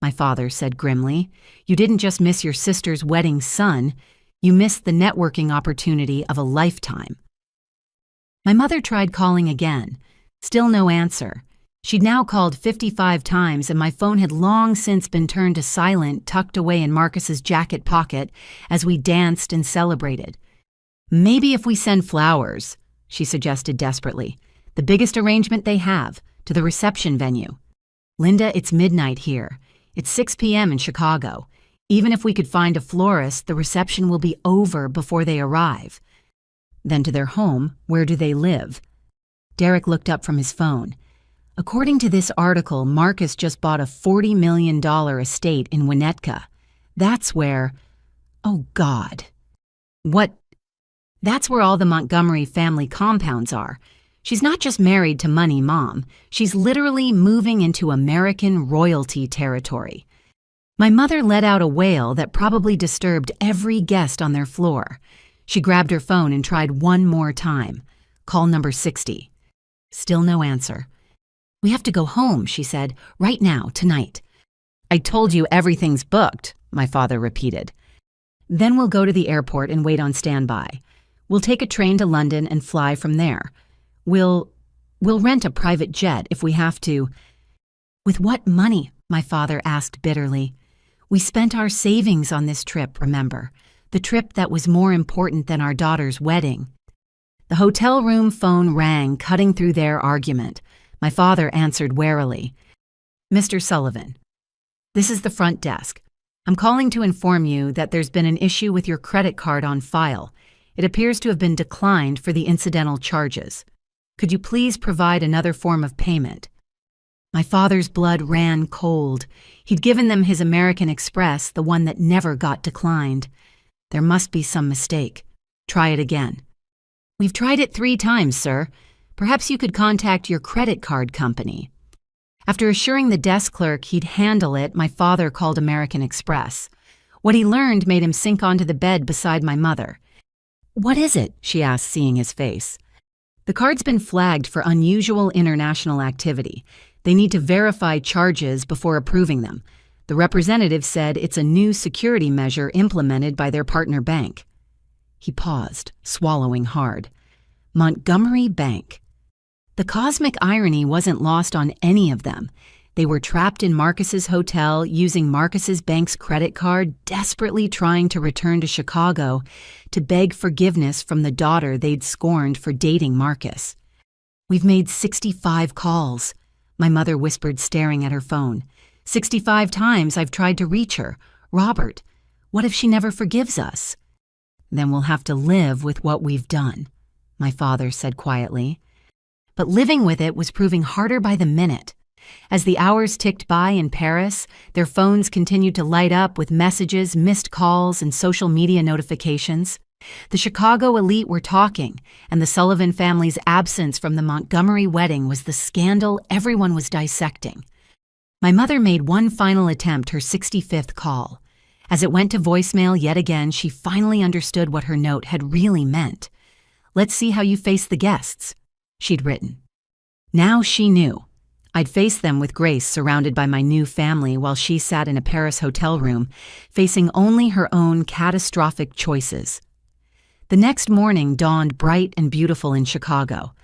my father said grimly. "You didn't just miss your sister's wedding son, you missed the networking opportunity of a lifetime." My mother tried calling again. Still no answer. She'd now called 55 times, and my phone had long since been turned to silent, tucked away in Marcus's jacket pocket as we danced and celebrated. "Maybe if we send flowers," she suggested desperately. "The biggest arrangement they have, to the reception venue." "Linda, it's midnight here. It's 6 p.m. in Chicago. Even if we could find a florist, the reception will be over before they arrive." "Then to their home, where do they live?" Derek looked up from his phone. "According to this article, Marcus just bought a $40 million estate in Winnetka. That's where—" "Oh, God." "What?" "That's where all the Montgomery family compounds are. She's not just married to money, Mom. She's literally moving into American royalty territory." My mother let out a wail that probably disturbed every guest on their floor. She grabbed her phone and tried one more time. Call number 60. Still no answer. "We have to go home," she said, "right now, tonight." "I told you everything's booked," my father repeated. "Then we'll go to the airport and wait on standby. We'll take a train to London and fly from there. We'll rent a private jet if we have to." "With what money?" my father asked bitterly. "We spent our savings on this trip, remember? The trip that was more important than our daughter's wedding." The hotel room phone rang, cutting through their argument. My father answered warily. "Mr. Sullivan, this is the front desk. I'm calling to inform you that there's been an issue with your credit card on file. It appears to have been declined for the incidental charges. Could you please provide another form of payment?" My father's blood ran cold. He'd given them his American Express, the one that never got declined. There must be some mistake. Try it again. "We've tried it 3 times, sir. Perhaps you could contact your credit card company." After assuring the desk clerk he'd handle it, my father called American Express. What he learned made him sink onto the bed beside my mother. "What is it?" she asked, seeing his face. "The card's been flagged for unusual international activity. They need to verify charges before approving them. The representative said it's a new security measure implemented by their partner bank." He paused, swallowing hard. Montgomery Bank. The cosmic irony wasn't lost on any of them. They were trapped in Marcus's hotel using Marcus's bank's credit card, desperately trying to return to Chicago to beg forgiveness from the daughter they'd scorned for dating Marcus. "We've made 65 calls," my mother whispered, staring at her phone. 65 times I've tried to reach her. Robert, what if she never forgives us?" "Then we'll have to live with what we've done," my father said quietly. But living with it was proving harder by the minute. As the hours ticked by in Paris, their phones continued to light up with messages, missed calls, and social media notifications. The Chicago elite were talking, and the Sullivan family's absence from the Montgomery wedding was the scandal everyone was dissecting. My mother made one final attempt, her 65th call. As it went to voicemail yet again, she finally understood what her note had really meant. "Let's see how you face the guests," she'd written. Now she knew. I'd face them with grace, surrounded by my new family, while she sat in a Paris hotel room, facing only her own catastrophic choices. The next morning dawned bright and beautiful in Chicago.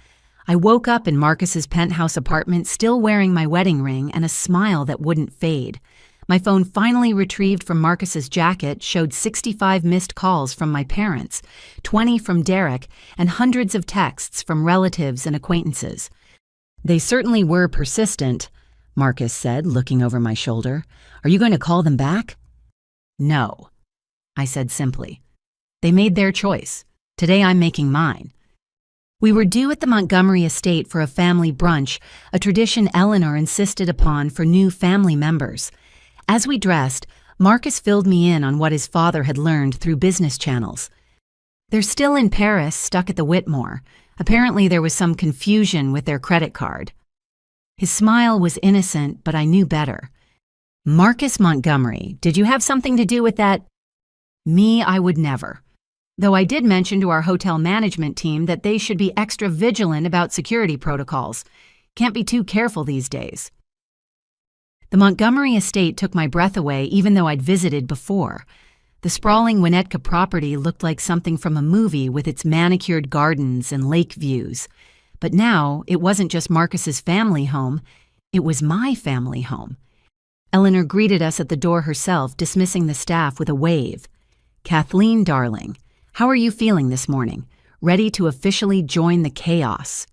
I woke up in Marcus's penthouse apartment, still wearing my wedding ring and a smile that wouldn't fade. My phone, finally retrieved from Marcus's jacket, showed 65 missed calls from my parents, 20 from Derek, and hundreds of texts from relatives and acquaintances. "They certainly were persistent," Marcus said, looking over my shoulder. "Are you going to call them back?" "No," I said simply. "They made their choice. Today I'm making mine." We were due at the Montgomery estate for a family brunch, a tradition Eleanor insisted upon for new family members. As we dressed, Marcus filled me in on what his father had learned through business channels. "They're still in Paris, stuck at the Whitmore. Apparently there was some confusion with their credit card." His smile was innocent, but I knew better. "Marcus Montgomery, did you have something to do with that?" Me, I would never. Though I did mention to our hotel management team that they should be extra vigilant about security protocols. Can't be too careful these days. The Montgomery estate took my breath away, even though I'd visited before. The sprawling Winnetka property looked like something from a movie with its manicured gardens and lake views. But now, it wasn't just Marcus's family home, it was my family home. Eleanor greeted us at the door herself, dismissing the staff with a wave. "Kathleen, darling, how are you feeling this morning? ready to officially join the chaos.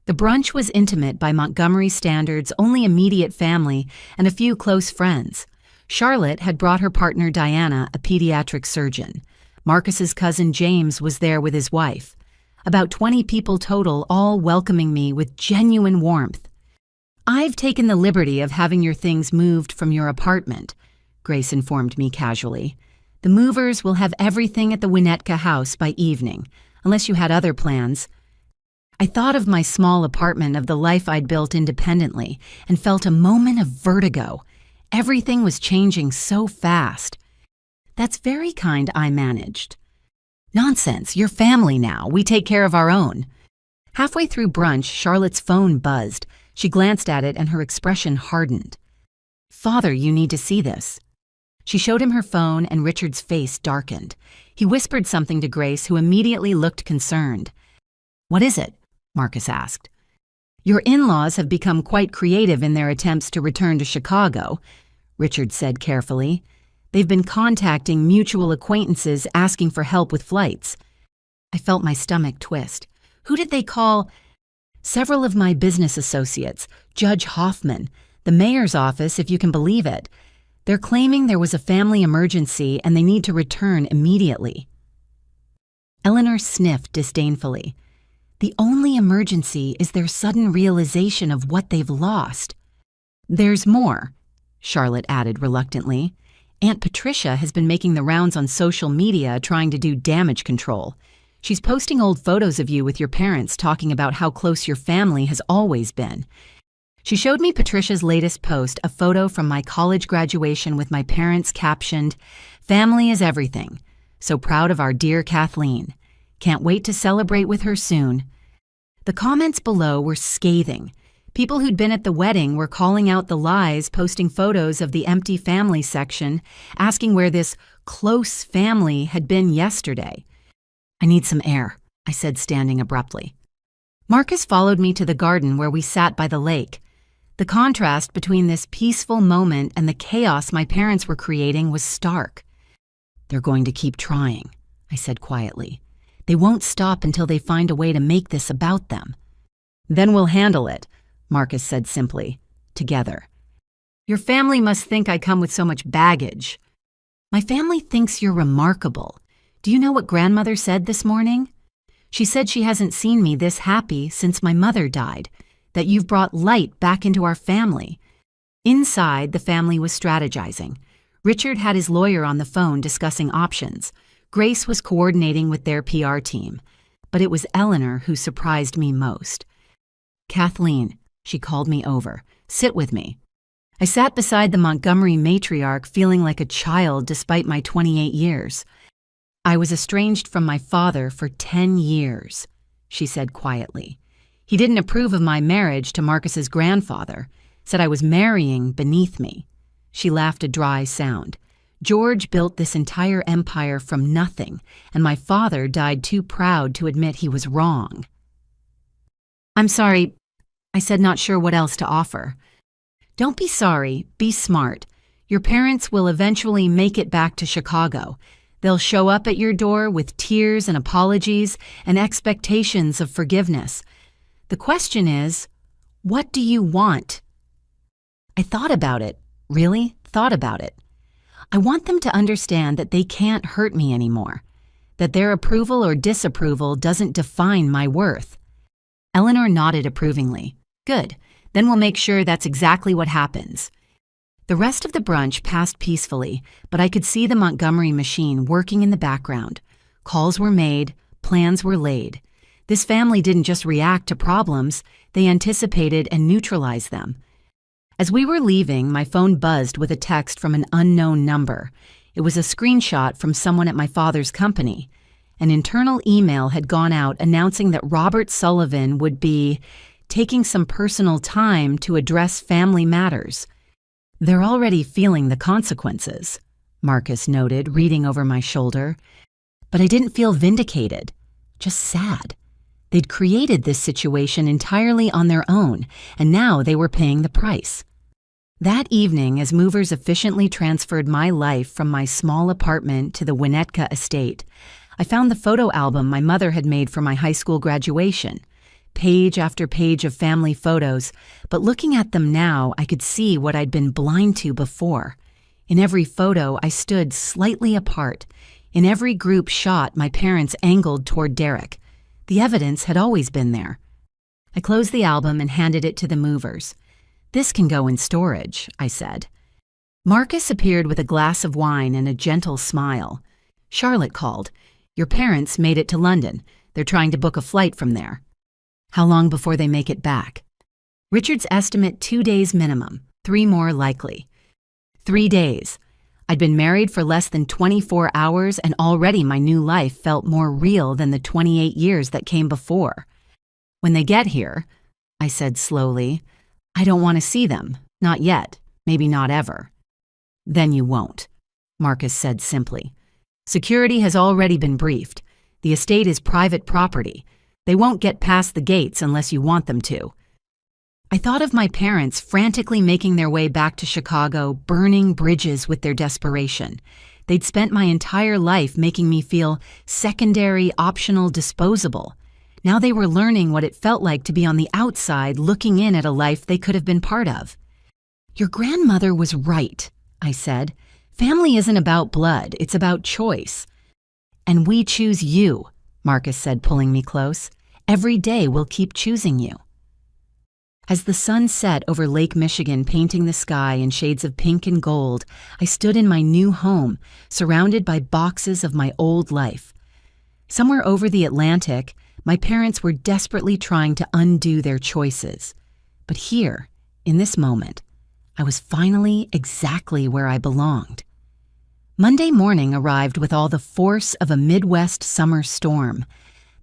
The brunch was intimate by Montgomery standards, only immediate family and a few close friends. Charlotte had brought her partner Diana, a pediatric surgeon. Marcus's cousin James was there with his wife. About 20 people total, all welcoming me with genuine warmth. "I've taken the liberty of having your things moved from your apartment," Grace informed me casually. "The movers will have everything at the Winnetka house by evening, unless you had other plans." I thought of my small apartment, of the life I'd built independently, and felt a moment of vertigo. Everything was changing so fast. "That's very kind," I managed. "Nonsense, you're family now. We take care of our own." Halfway through brunch, Charlotte's phone buzzed. She glanced at it and her expression hardened. "Father, you need to see this." She showed him her phone and Richard's face darkened. He whispered something to Grace, who immediately looked concerned. "What is it?" Marcus asked. "Your in-laws have become quite creative in their attempts to return to Chicago," Richard said carefully. "They've been contacting mutual acquaintances asking for help with flights." I felt my stomach twist. Who did they call? "Several of my business associates, Judge Hoffman, the mayor's office, if you can believe it. They're claiming there was a family emergency and they need to return immediately." Eleanor sniffed disdainfully. "The only emergency is their sudden realization of what they've lost." "There's more," Charlotte added reluctantly. "Aunt Patricia has been making the rounds on social media trying to do damage control. She's posting old photos of you with your parents, talking about how close your family has always been. She showed me Patricia's latest post, a photo from my college graduation with my parents captioned, 'Family is everything. So proud of our dear Kathleen. Can't wait to celebrate with her soon.'" The comments below were scathing. People who'd been at the wedding were calling out the lies, posting photos of the empty family section, asking where this close family had been yesterday. "I need some air," I said, standing abruptly. Marcus followed me to the garden where we sat by the lake. The contrast between this peaceful moment and the chaos my parents were creating was stark. "They're going to keep trying," I said quietly. "They won't stop until they find a way to make this about them." "Then we'll handle it," Marcus said simply. "Together." "Your family must think I come with so much baggage." "My family thinks you're remarkable. Do you know what grandmother said this morning? She said she hasn't seen me this happy since my mother died, that you've brought light back into our family." Inside, the family was strategizing. Richard had his lawyer on the phone discussing options. Grace was coordinating with their PR team. But it was Eleanor who surprised me most. "Kathleen," she called me over. "Sit with me." I sat beside the Montgomery matriarch, feeling like a child despite my 28 years. "I was estranged from my father for 10 years, she said quietly. "He didn't approve of my marriage to Marcus's grandfather, said I was marrying beneath me." She laughed a dry sound. "George built this entire empire from nothing, and my father died too proud to admit he was wrong." "I'm sorry," I said, not sure what else to offer. "Don't be sorry, be smart. Your parents will eventually make it back to Chicago. They'll show up at your door with tears and apologies and expectations of forgiveness. The question is, what do you want?" I thought about it, really thought about it. I want them to understand that they can't hurt me anymore, that their approval or disapproval doesn't define my worth. Eleanor nodded approvingly. "Good, then we'll make sure that's exactly what happens." The rest of the brunch passed peacefully, but I could see the Montgomery machine working in the background. Calls were made, plans were laid. This family didn't just react to problems, they anticipated and neutralized them. As we were leaving, my phone buzzed with a text from an unknown number. It was a screenshot from someone at my father's company. An internal email had gone out announcing that Robert Sullivan would be taking some personal time to address family matters. "They're already feeling the consequences," Marcus noted, reading over my shoulder. But I didn't feel vindicated, just sad. They'd created this situation entirely on their own, and now they were paying the price. That evening, as movers efficiently transferred my life from my small apartment to the Winnetka estate, I found the photo album my mother had made for my high school graduation. Page after page of family photos, but looking at them now, I could see what I'd been blind to before. In every photo, I stood slightly apart. In every group shot, my parents angled toward Derek. The evidence had always been there. I closed the album and handed it to the movers. "This can go in storage," I said. Marcus appeared with a glass of wine and a gentle smile. "Charlotte called. Your parents made it to London. They're trying to book a flight from there." "How long before they make it back?" "Richard's estimate 2 days minimum, 3 more likely." 3 days. I'd been married for less than 24 hours and already my new life felt more real than the 28 years that came before. "When they get here," I said slowly, "I don't want to see them. Not yet. Maybe not ever." "Then you won't," Marcus said simply. "Security has already been briefed. The estate is private property. They won't get past the gates unless you want them to." I thought of my parents frantically making their way back to Chicago, burning bridges with their desperation. They'd spent my entire life making me feel secondary, optional, disposable. Now they were learning what it felt like to be on the outside looking in at a life they could have been part of. "Your grandmother was right," I said. "Family isn't about blood, it's about choice." "And we choose you," Marcus said, pulling me close. "Every day we'll keep choosing you." As the sun set over Lake Michigan, painting the sky in shades of pink and gold, I stood in my new home, surrounded by boxes of my old life. Somewhere over the Atlantic, my parents were desperately trying to undo their choices. But here, in this moment, I was finally exactly where I belonged. Monday morning arrived with all the force of a Midwest summer storm.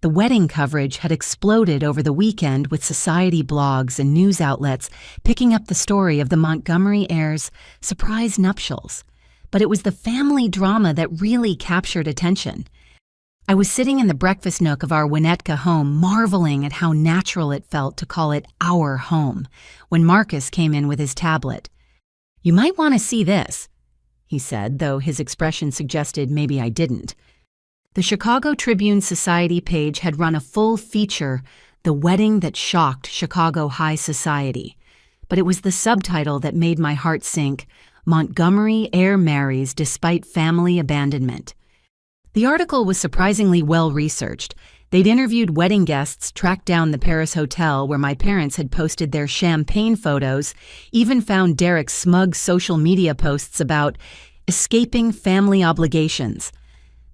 The wedding coverage had exploded over the weekend with society blogs and news outlets picking up the story of the Montgomery heirs' surprise nuptials. But it was the family drama that really captured attention. I was sitting in the breakfast nook of our Winnetka home, marveling at how natural it felt to call it our home, when Marcus came in with his tablet. "You might want to see this," he said, though his expression suggested maybe I didn't. The Chicago Tribune Society page had run a full feature, "The Wedding That Shocked Chicago High Society." But it was the subtitle that made my heart sink, "Montgomery Heir Marries Despite Family Abandonment." The article was surprisingly well-researched. They'd interviewed wedding guests, tracked down the Paris hotel where my parents had posted their champagne photos, even found Derek's smug social media posts about escaping family obligations.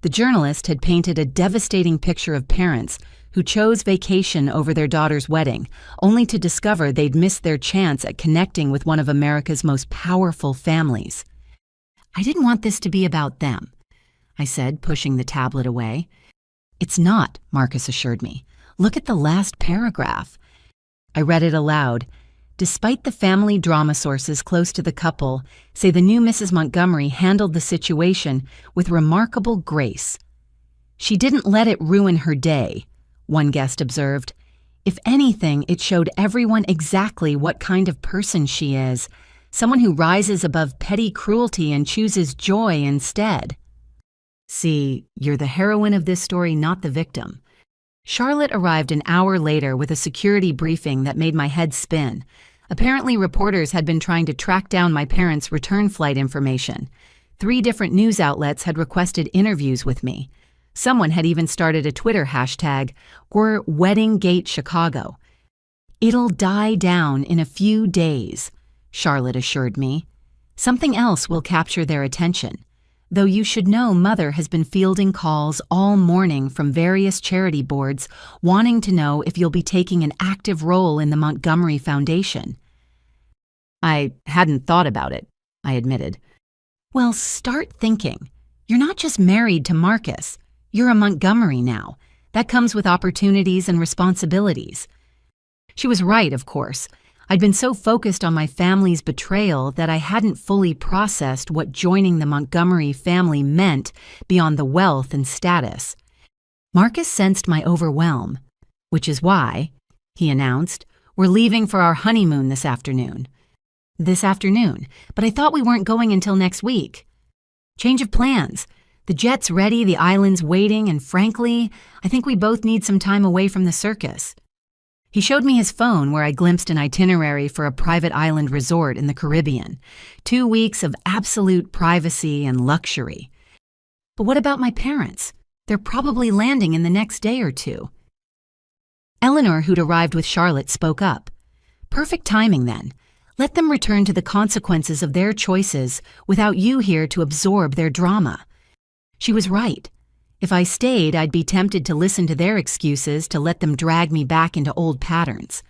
The journalist had painted a devastating picture of parents who chose vacation over their daughter's wedding, only to discover they'd missed their chance at connecting with one of America's most powerful families. "I didn't want this to be about them," I said, pushing the tablet away. "It's not," Marcus assured me. "Look at the last paragraph." I read it aloud. "Despite the family drama, sources close to the couple say the new Mrs. Montgomery handled the situation with remarkable grace. She didn't let it ruin her day," one guest observed. "If anything, it showed everyone exactly what kind of person she is, someone who rises above petty cruelty and chooses joy instead." See, you're the heroine of this story, not the victim. Charlotte arrived an hour later with a security briefing that made my head spin. Apparently, reporters had been trying to track down my parents' return flight information. 3 different news outlets had requested interviews with me. Someone had even started a Twitter hashtag, "We're Wedding Chicago." "It'll die down in a few days," Charlotte assured me. "Something else will capture their attention. Though you should know Mother has been fielding calls all morning from various charity boards wanting to know if you'll be taking an active role in the Montgomery Foundation." "I hadn't thought about it," I admitted. "Well, start thinking. You're not just married to Marcus. You're a Montgomery now. That comes with opportunities and responsibilities." She was right, of course. I'd been so focused on my family's betrayal that I hadn't fully processed what joining the Montgomery family meant beyond the wealth and status. Marcus sensed my overwhelm, "which is why," he announced, "we're leaving for our honeymoon this afternoon." "This afternoon? But I thought we weren't going until next week." "Change of plans. The jet's ready, the island's waiting, and frankly, I think we both need some time away from the circus." He showed me his phone where I glimpsed an itinerary for a private island resort in the Caribbean. 2 weeks of absolute privacy and luxury. But what about my parents? They're probably landing in the next day or two. Eleanor, who'd arrived with Charlotte, spoke up. "Perfect timing then. Let them return to the consequences of their choices without you here to absorb their drama." She was right. If I stayed, I'd be tempted to listen to their excuses to let them drag me back into old patterns.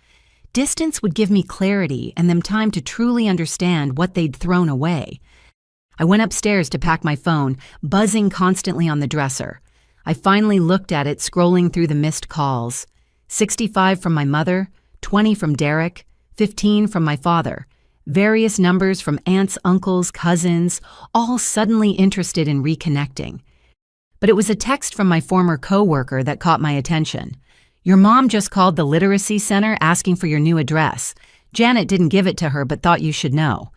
Distance would give me clarity and them time to truly understand what they'd thrown away. I went upstairs to pack my phone, buzzing constantly on the dresser. I finally looked at it, scrolling through the missed calls. 65 from my mother, 20 from Derek, 15 from my father. Various numbers from aunts, uncles, cousins, all suddenly interested in reconnecting. But it was a text from my former coworker that caught my attention. "Your mom just called the Literacy Center asking for your new address. Janet didn't give it to her but thought you should know."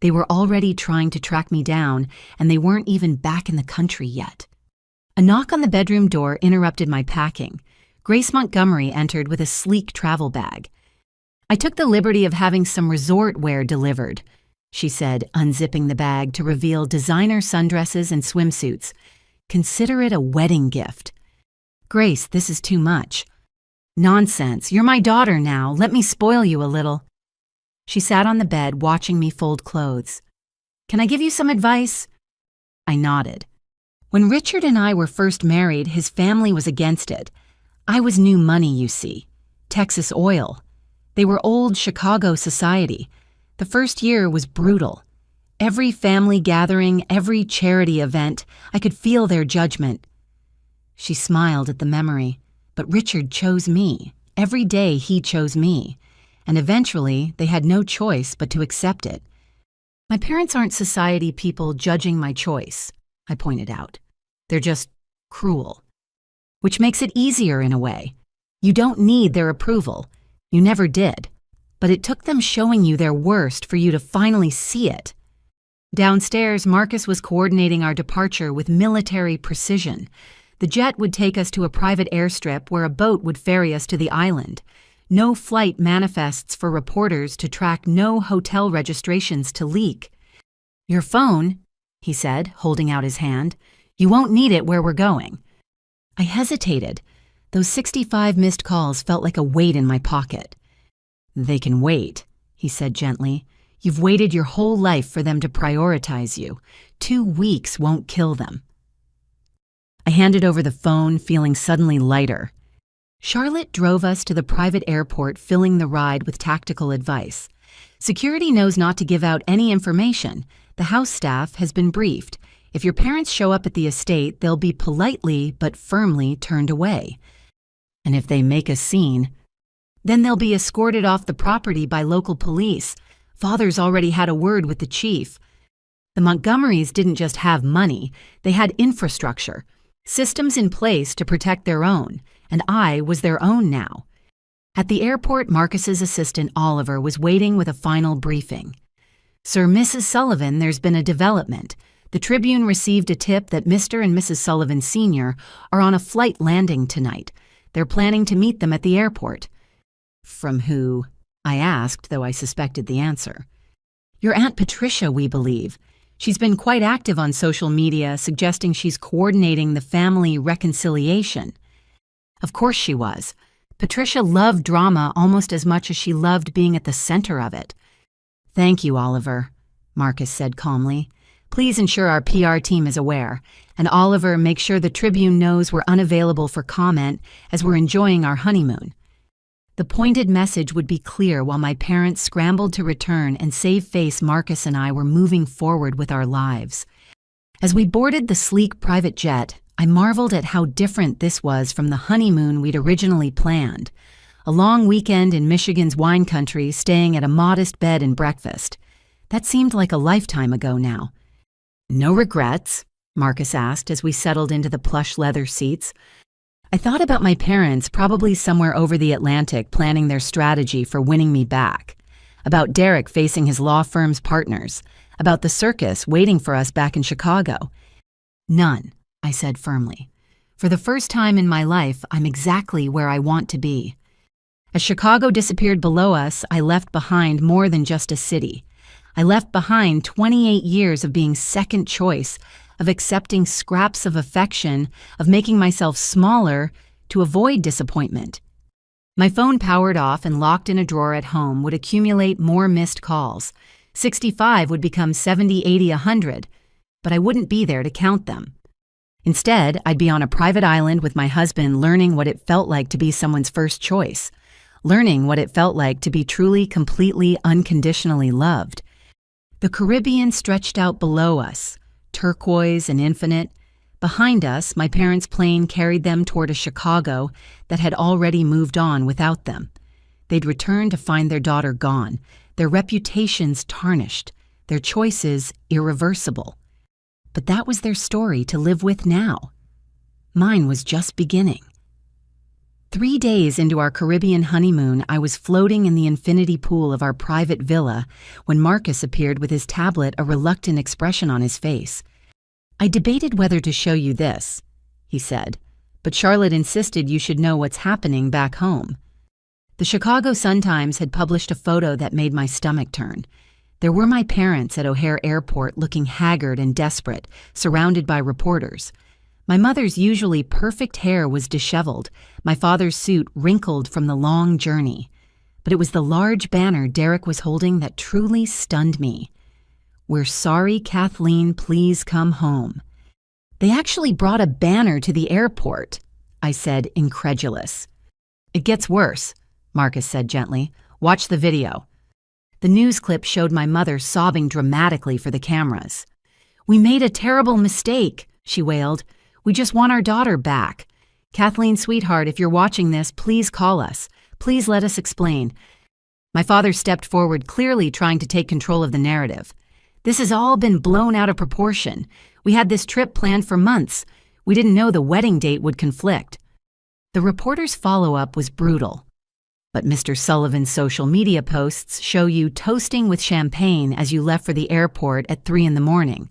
They were already trying to track me down, and they weren't even back in the country yet. A knock on the bedroom door interrupted my packing. Grace Montgomery entered with a sleek travel bag. "I took the liberty of having some resort wear delivered," she said, unzipping the bag to reveal designer sundresses and swimsuits. "Consider it a wedding gift." "Grace, this is too much." "Nonsense. You're my daughter now. Let me spoil you a little." She sat on the bed watching me fold clothes. "Can I give you some advice?" I nodded. When Richard and I were first married, his family was against it. I was new money, you see. Texas Oil. They were old Chicago society. The first year was brutal. Every family gathering, every charity event, I could feel their judgment. She smiled at the memory. But Richard chose me. Every day he chose me. And eventually, they had no choice but to accept it. "My parents aren't society people judging my choice," I pointed out. "They're just cruel. Which makes it easier in a way. You don't need their approval. You never did. But it took them showing you their worst for you to finally see it." Downstairs, Marcus was coordinating our departure with military precision. The jet would take us to a private airstrip where a boat would ferry us to the island. No flight manifests for reporters to track, no hotel registrations to leak. "Your phone," he said, holding out his hand. "You won't need it where we're going." I hesitated. Those 65 missed calls felt like a weight in my pocket. "They can wait," he said gently. "You've waited your whole life for them to prioritize you. 2 weeks won't kill them." I handed over the phone, feeling suddenly lighter. Charlotte drove us to the private airport, filling the ride with tactical advice. Security knows not to give out any information. The house staff has been briefed. If your parents show up at the estate, they'll be politely but firmly turned away. And if they make a scene, then they'll be escorted off the property by local police. Father's already had a word with the chief. The Montgomerys didn't just have money, they had infrastructure, systems in place to protect their own, and I was their own now. At the airport, Marcus's assistant Oliver was waiting with a final briefing. "Sir, Mrs. Sullivan, there's been a development. The Tribune received a tip that Mr. and Mrs. Sullivan Sr. are on a flight landing tonight. They're planning to meet them at the airport." "From who?" I asked, though I suspected the answer. "Your Aunt Patricia, we believe. She's been quite active on social media, suggesting she's coordinating the family reconciliation." Of course she was. Patricia loved drama almost as much as she loved being at the center of it. "Thank you, Oliver," Marcus said calmly. "Please ensure our PR team is aware. And Oliver, make sure the Tribune knows we're unavailable for comment as we're enjoying our honeymoon." The pointed message would be clear while my parents scrambled to return and save face. Marcus and I were moving forward with our lives. As we boarded the sleek private jet, I marveled at how different this was from the honeymoon we'd originally planned. A long weekend in Michigan's wine country, staying at a modest bed and breakfast. That seemed like a lifetime ago now. "No regrets?" Marcus asked as we settled into the plush leather seats. I thought about my parents, probably somewhere over the Atlantic, planning their strategy for winning me back. About Derek facing his law firm's partners. About the circus waiting for us back in Chicago. None, I said firmly. For the first time in my life, I'm exactly where I want to be. As Chicago disappeared below us, I left behind more than just a city. I left behind 28 years of being second choice, of accepting scraps of affection, of making myself smaller to avoid disappointment. My phone powered off and locked in a drawer at home would accumulate more missed calls. 65 would become 70, 80, 100, but I wouldn't be there to count them. Instead, I'd be on a private island with my husband learning what it felt like to be someone's first choice, learning what it felt like to be truly, completely, unconditionally loved. The Caribbean stretched out below us, turquoise and infinite. Behind us, my parents' plane carried them toward a Chicago that had already moved on without them. They'd returned to find their daughter gone, their reputations tarnished, their choices irreversible. But that was their story to live with now. Mine was just beginning. 3 days into our Caribbean honeymoon, I was floating in the infinity pool of our private villa when Marcus appeared with his tablet, a reluctant expression on his face. "I debated whether to show you this," he said, "but Charlotte insisted you should know what's happening back home." The Chicago Sun-Times had published a photo that made my stomach turn. There were my parents at O'Hare Airport looking haggard and desperate, surrounded by reporters. My mother's usually perfect hair was disheveled, my father's suit wrinkled from the long journey. But it was the large banner Derek was holding that truly stunned me. "We're sorry, Kathleen, please come home." They actually brought a banner to the airport, I said, incredulous. "It gets worse," Marcus said gently. "Watch the video." The news clip showed my mother sobbing dramatically for the cameras. "We made a terrible mistake," she wailed. "We just want our daughter back. Kathleen, sweetheart, if you're watching this, please call us. Please let us explain." My father stepped forward, clearly trying to take control of the narrative. "This has all been blown out of proportion. We had this trip planned for months. We didn't know the wedding date would conflict." The reporter's follow-up was brutal. "But Mr. Sullivan's social media posts show you toasting with champagne as you left for the airport at 3 a.m.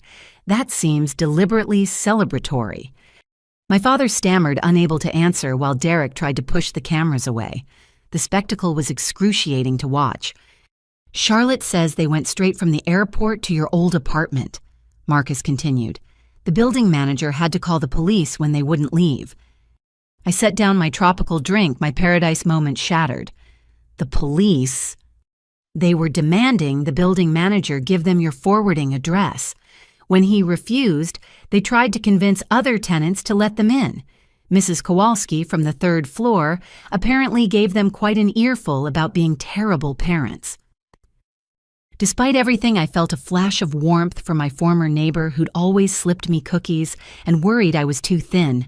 That seems deliberately celebratory." My father stammered, unable to answer, while Derek tried to push the cameras away. The spectacle was excruciating to watch. "Charlotte says they went straight from the airport to your old apartment," Marcus continued. "The building manager had to call the police when they wouldn't leave." I set down my tropical drink, my paradise moment shattered. "The police?" "They were demanding the building manager give them your forwarding address. When he refused, they tried to convince other tenants to let them in. Mrs. Kowalski from the 3rd floor apparently gave them quite an earful about being terrible parents." Despite everything, I felt a flash of warmth from my former neighbor who'd always slipped me cookies and worried I was too thin.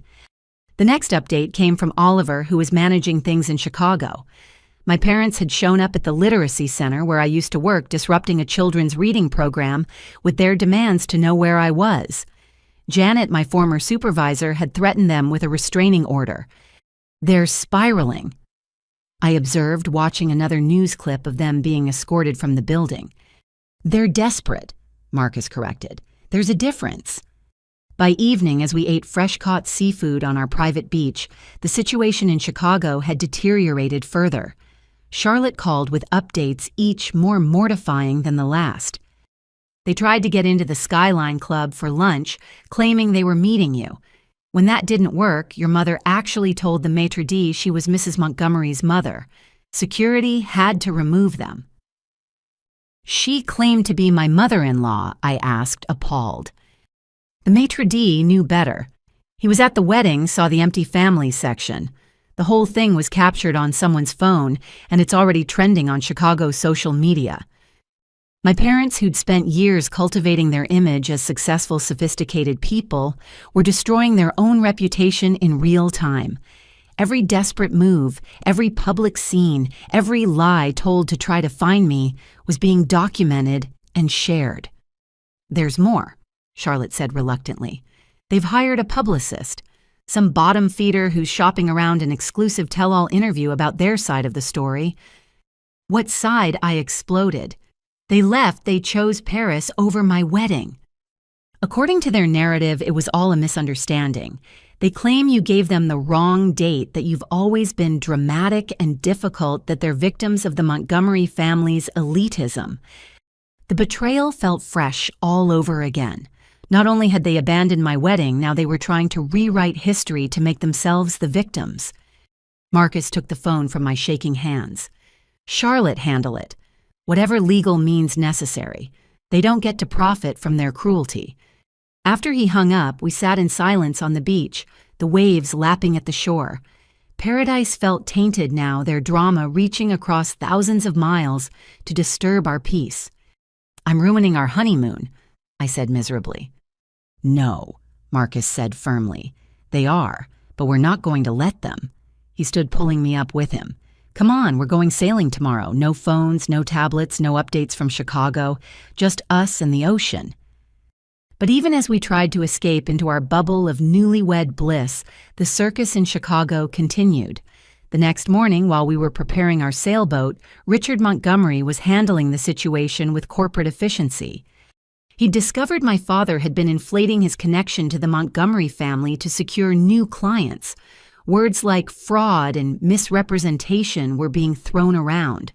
The next update came from Oliver, who was managing things in Chicago. My parents had shown up at the literacy center where I used to work, disrupting a children's reading program with their demands to know where I was. Janet, my former supervisor, had threatened them with a restraining order. "They're spiraling," I observed, watching another news clip of them being escorted from the building. "They're desperate," Marcus corrected. "There's a difference." By evening, as we ate fresh-caught seafood on our private beach, the situation in Chicago had deteriorated further. Charlotte called with updates, each more mortifying than the last. "They tried to get into the Skyline Club for lunch, claiming they were meeting you. When that didn't work, your mother actually told the maitre d' she was Mrs. Montgomery's mother. Security had to remove them." "She claimed to be my mother-in-law," I asked, appalled. The maitre d' knew better. He was at the wedding, saw the empty family section. The whole thing was captured on someone's phone, and it's already trending on Chicago's social media. My parents, who'd spent years cultivating their image as successful, sophisticated people, were destroying their own reputation in real time. Every desperate move, every public scene, every lie told to try to find me was being documented and shared. "There's more," Charlotte said reluctantly. "They've hired a publicist, some bottom feeder who's shopping around an exclusive tell-all interview about their side of the story." "What side?" I exploded. "They chose Paris over my wedding." According to their narrative, it was all a misunderstanding. They claim you gave them the wrong date, that you've always been dramatic and difficult, that they're victims of the Montgomery family's elitism. The betrayal felt fresh all over again. Not only had they abandoned my wedding, now they were trying to rewrite history to make themselves the victims. Marcus took the phone from my shaking hands. Charlotte, handle it. Whatever legal means necessary. They don't get to profit from their cruelty. After he hung up, we sat in silence on the beach, the waves lapping at the shore. Paradise felt tainted now, their drama reaching across thousands of miles to disturb our peace. "I'm ruining our honeymoon," I said miserably. "No," Marcus said firmly. "They are, but we're not going to let them." He stood pulling me up with him. "Come on, we're going sailing tomorrow. No phones, no tablets, no updates from Chicago. Just us and the ocean." But even as we tried to escape into our bubble of newlywed bliss, the circus in Chicago continued. The next morning, while we were preparing our sailboat, Richard Montgomery was handling the situation with corporate efficiency. He'd discovered my father had been inflating his connection to the Montgomery family to secure new clients. Words like fraud and misrepresentation were being thrown around.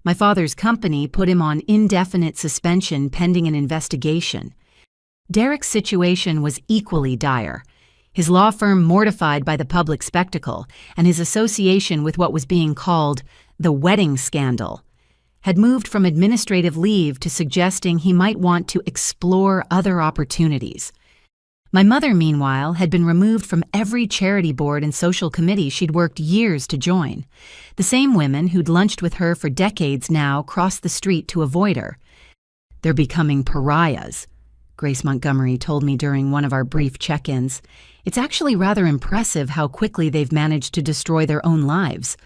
My father's company put him on indefinite suspension pending an investigation. Derek's situation was equally dire. His law firm mortified by the public spectacle and his association with what was being called the wedding scandal had moved from administrative leave to suggesting he might want to explore other opportunities. My mother, meanwhile, had been removed from every charity board and social committee she'd worked years to join. The same women who'd lunched with her for decades now crossed the street to avoid her. "They're becoming pariahs," Grace Montgomery told me during one of our brief check-ins. "It's actually rather impressive how quickly they've managed to destroy their own lives."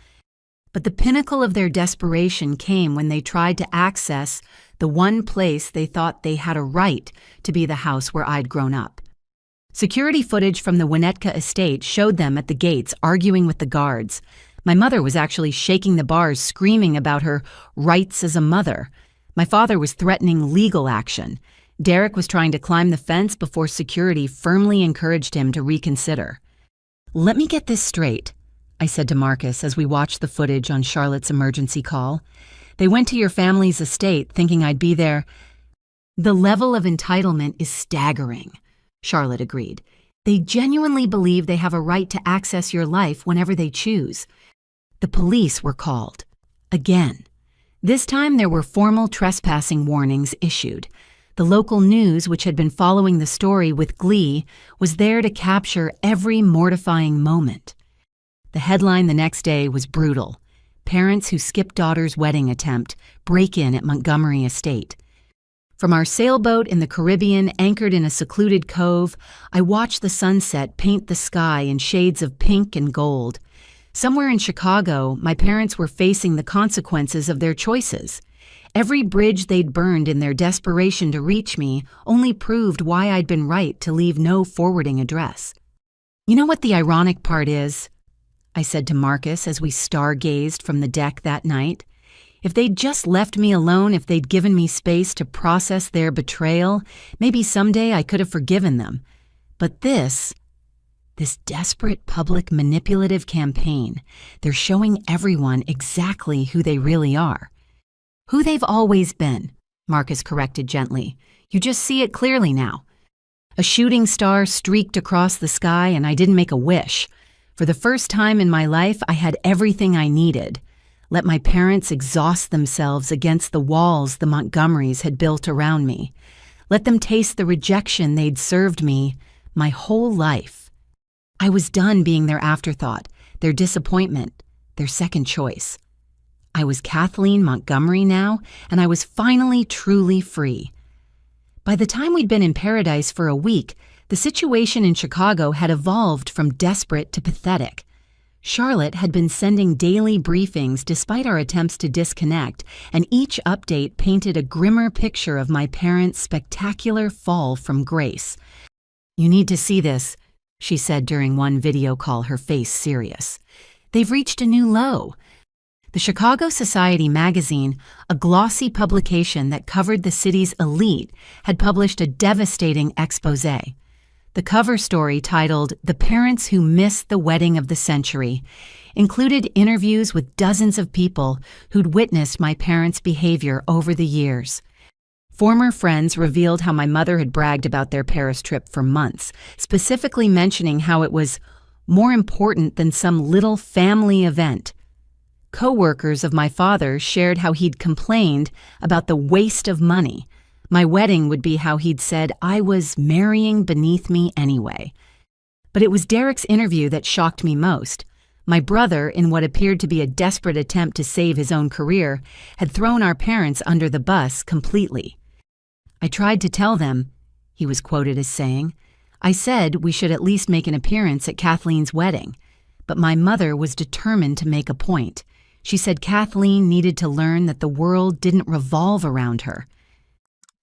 But the pinnacle of their desperation came when they tried to access the one place they thought they had a right to be, the house where I'd grown up. Security footage from the Winnetka estate showed them at the gates arguing with the guards. My mother was actually shaking the bars, screaming about her rights as a mother. My father was threatening legal action. Derek was trying to climb the fence before security firmly encouraged him to reconsider. "Let me get this straight," I said to Marcus as we watched the footage on Charlotte's emergency call. "They went to your family's estate thinking I'd be there." "The level of entitlement is staggering," Charlotte agreed. "They genuinely believe they have a right to access your life whenever they choose." The police were called. Again. This time there were formal trespassing warnings issued. The local news, which had been following the story with glee, was there to capture every mortifying moment. The headline the next day was brutal. "Parents who skipped daughter's wedding attempt, break-in at Montgomery estate." From our sailboat in the Caribbean, anchored in a secluded cove, I watched the sunset paint the sky in shades of pink and gold. Somewhere in Chicago, my parents were facing the consequences of their choices. Every bridge they'd burned in their desperation to reach me only proved why I'd been right to leave no forwarding address. "You know what the ironic part is?" I said to Marcus as we stargazed from the deck that night. "If they'd just left me alone, if they'd given me space to process their betrayal, maybe someday I could have forgiven them. But this desperate public manipulative campaign, they're showing everyone exactly who they really are." "Who they've always been," Marcus corrected gently. "You just see it clearly now. A shooting star streaked across the sky and I didn't make a wish. For the first time in my life, I had everything I needed. Let my parents exhaust themselves against the walls the Montgomerys had built around me. Let them taste the rejection they'd served me my whole life. I was done being their afterthought, their disappointment, their second choice. I was Kathleen Montgomery now, and I was finally truly free." By the time we'd been in paradise for a week, the situation in Chicago had evolved from desperate to pathetic. Charlotte had been sending daily briefings despite our attempts to disconnect, and each update painted a grimmer picture of my parents' spectacular fall from grace. "You need to see this," she said during one video call, her face serious. "They've reached a new low. The Chicago Society magazine, a glossy publication that covered the city's elite, had published a devastating exposé. The cover story, titled "The Parents Who Missed the Wedding of the Century," included interviews with dozens of people who'd witnessed my parents' behavior over the years. Former friends revealed how my mother had bragged about their Paris trip for months, specifically mentioning how it was more important than some little family event. Co-workers of my father shared how he'd complained about the waste of money. My wedding would be how he'd said I was marrying beneath me anyway. But it was Derek's interview that shocked me most. My brother, in what appeared to be a desperate attempt to save his own career, had thrown our parents under the bus completely. "I tried to tell them," he was quoted as saying. "I said we should at least make an appearance at Kathleen's wedding. But my mother was determined to make a point. She said Kathleen needed to learn that the world didn't revolve around her."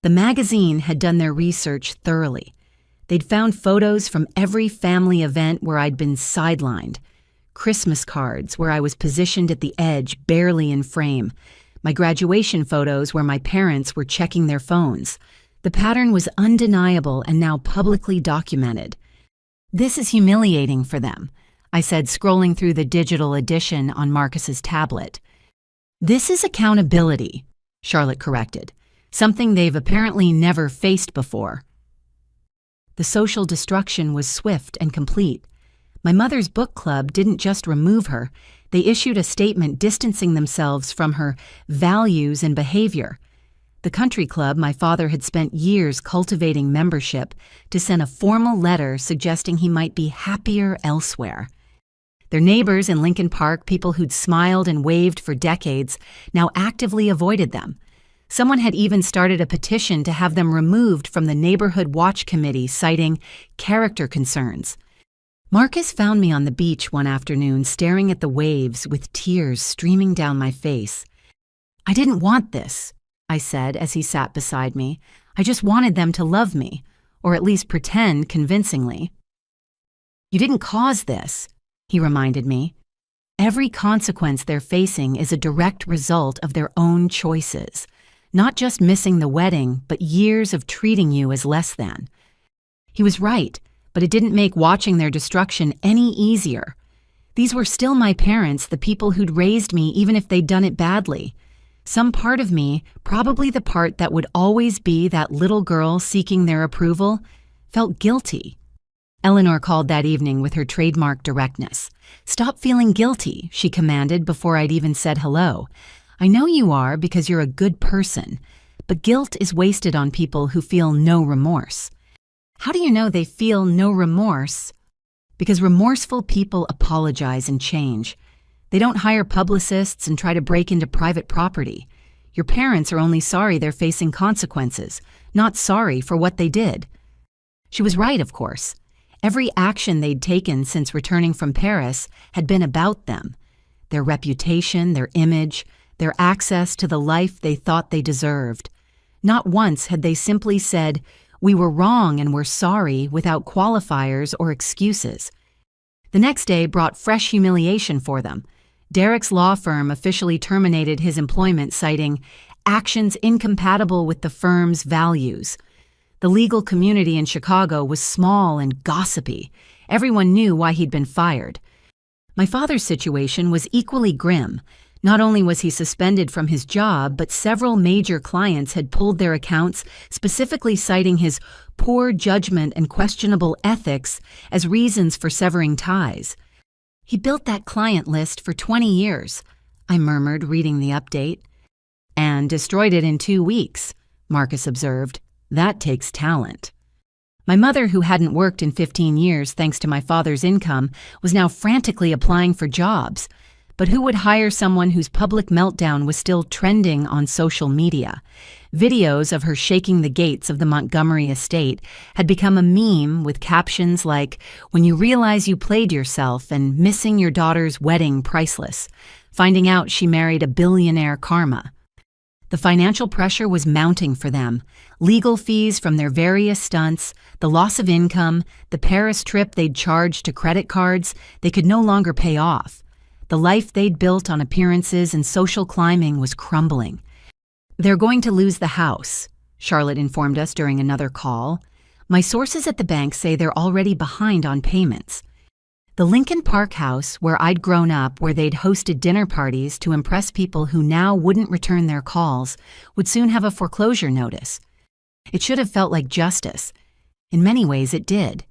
The magazine had done their research thoroughly. They'd found photos from every family event where I'd been sidelined, Christmas cards where I was positioned at the edge, barely in frame, my graduation photos where my parents were checking their phones. The pattern was undeniable and now publicly documented. "This is humiliating for them," I said, scrolling through the digital edition on Marcus's tablet. "This is accountability," Charlotte corrected. "Something they've apparently never faced before." The social destruction was swift and complete. My mother's book club didn't just remove her, they issued a statement distancing themselves from her values and behavior. The country club my father had spent years cultivating membership to send a formal letter suggesting he might be happier elsewhere. Their neighbors in Lincoln Park, people who'd smiled and waved for decades, now actively avoided them. Someone had even started a petition to have them removed from the Neighborhood Watch Committee, citing character concerns. Marcus found me on the beach one afternoon, staring at the waves with tears streaming down my face. "I didn't want this," I said as he sat beside me. "I just wanted them to love me, or at least pretend convincingly." "You didn't cause this," he reminded me. "Every consequence they're facing is a direct result of their own choices. Not just missing the wedding, but years of treating you as less than." He was right, but it didn't make watching their destruction any easier. These were still my parents, the people who'd raised me even if they'd done it badly. Some part of me, probably the part that would always be that little girl seeking their approval, felt guilty. Eleanor called that evening with her trademark directness. "Stop feeling guilty," she commanded before I'd even said hello. "I know you are because you're a good person, but guilt is wasted on people who feel no remorse." "How do you know they feel no remorse?" "Because remorseful people apologize and change. They don't hire publicists and try to break into private property. Your parents are only sorry they're facing consequences, not sorry for what they did." She was right, of course. Every action they'd taken since returning from Paris had been about them. Their reputation, their image, their access to the life they thought they deserved. Not once had they simply said, "We were wrong and we're sorry," without qualifiers or excuses. The next day brought fresh humiliation for them. Derek's law firm officially terminated his employment, citing actions incompatible with the firm's values. The legal community in Chicago was small and gossipy. Everyone knew why he'd been fired. My father's situation was equally grim. Not only was he suspended from his job, but several major clients had pulled their accounts, specifically citing his poor judgment and questionable ethics as reasons for severing ties. "He built that client list for 20 years, I murmured, reading the update. "And destroyed it in 2 weeks, Marcus observed. "That takes talent." My mother, who hadn't worked in 15 years thanks to my father's income, was now frantically applying for jobs. But who would hire someone whose public meltdown was still trending on social media? Videos of her shaking the gates of the Montgomery estate had become a meme with captions like, "When you realize you played yourself," and "Missing your daughter's wedding priceless," finding out she married a billionaire karma. The financial pressure was mounting for them. Legal fees from their various stunts, the loss of income, the Paris trip they'd charged to credit cards they could no longer pay off. The life they'd built on appearances and social climbing was crumbling. "They're going to lose the house," Charlotte informed us during another call. "My sources at the bank say they're already behind on payments." The Lincoln Park house, where I'd grown up, where they'd hosted dinner parties to impress people who now wouldn't return their calls, would soon have a foreclosure notice. It should have felt like justice. In many ways it did.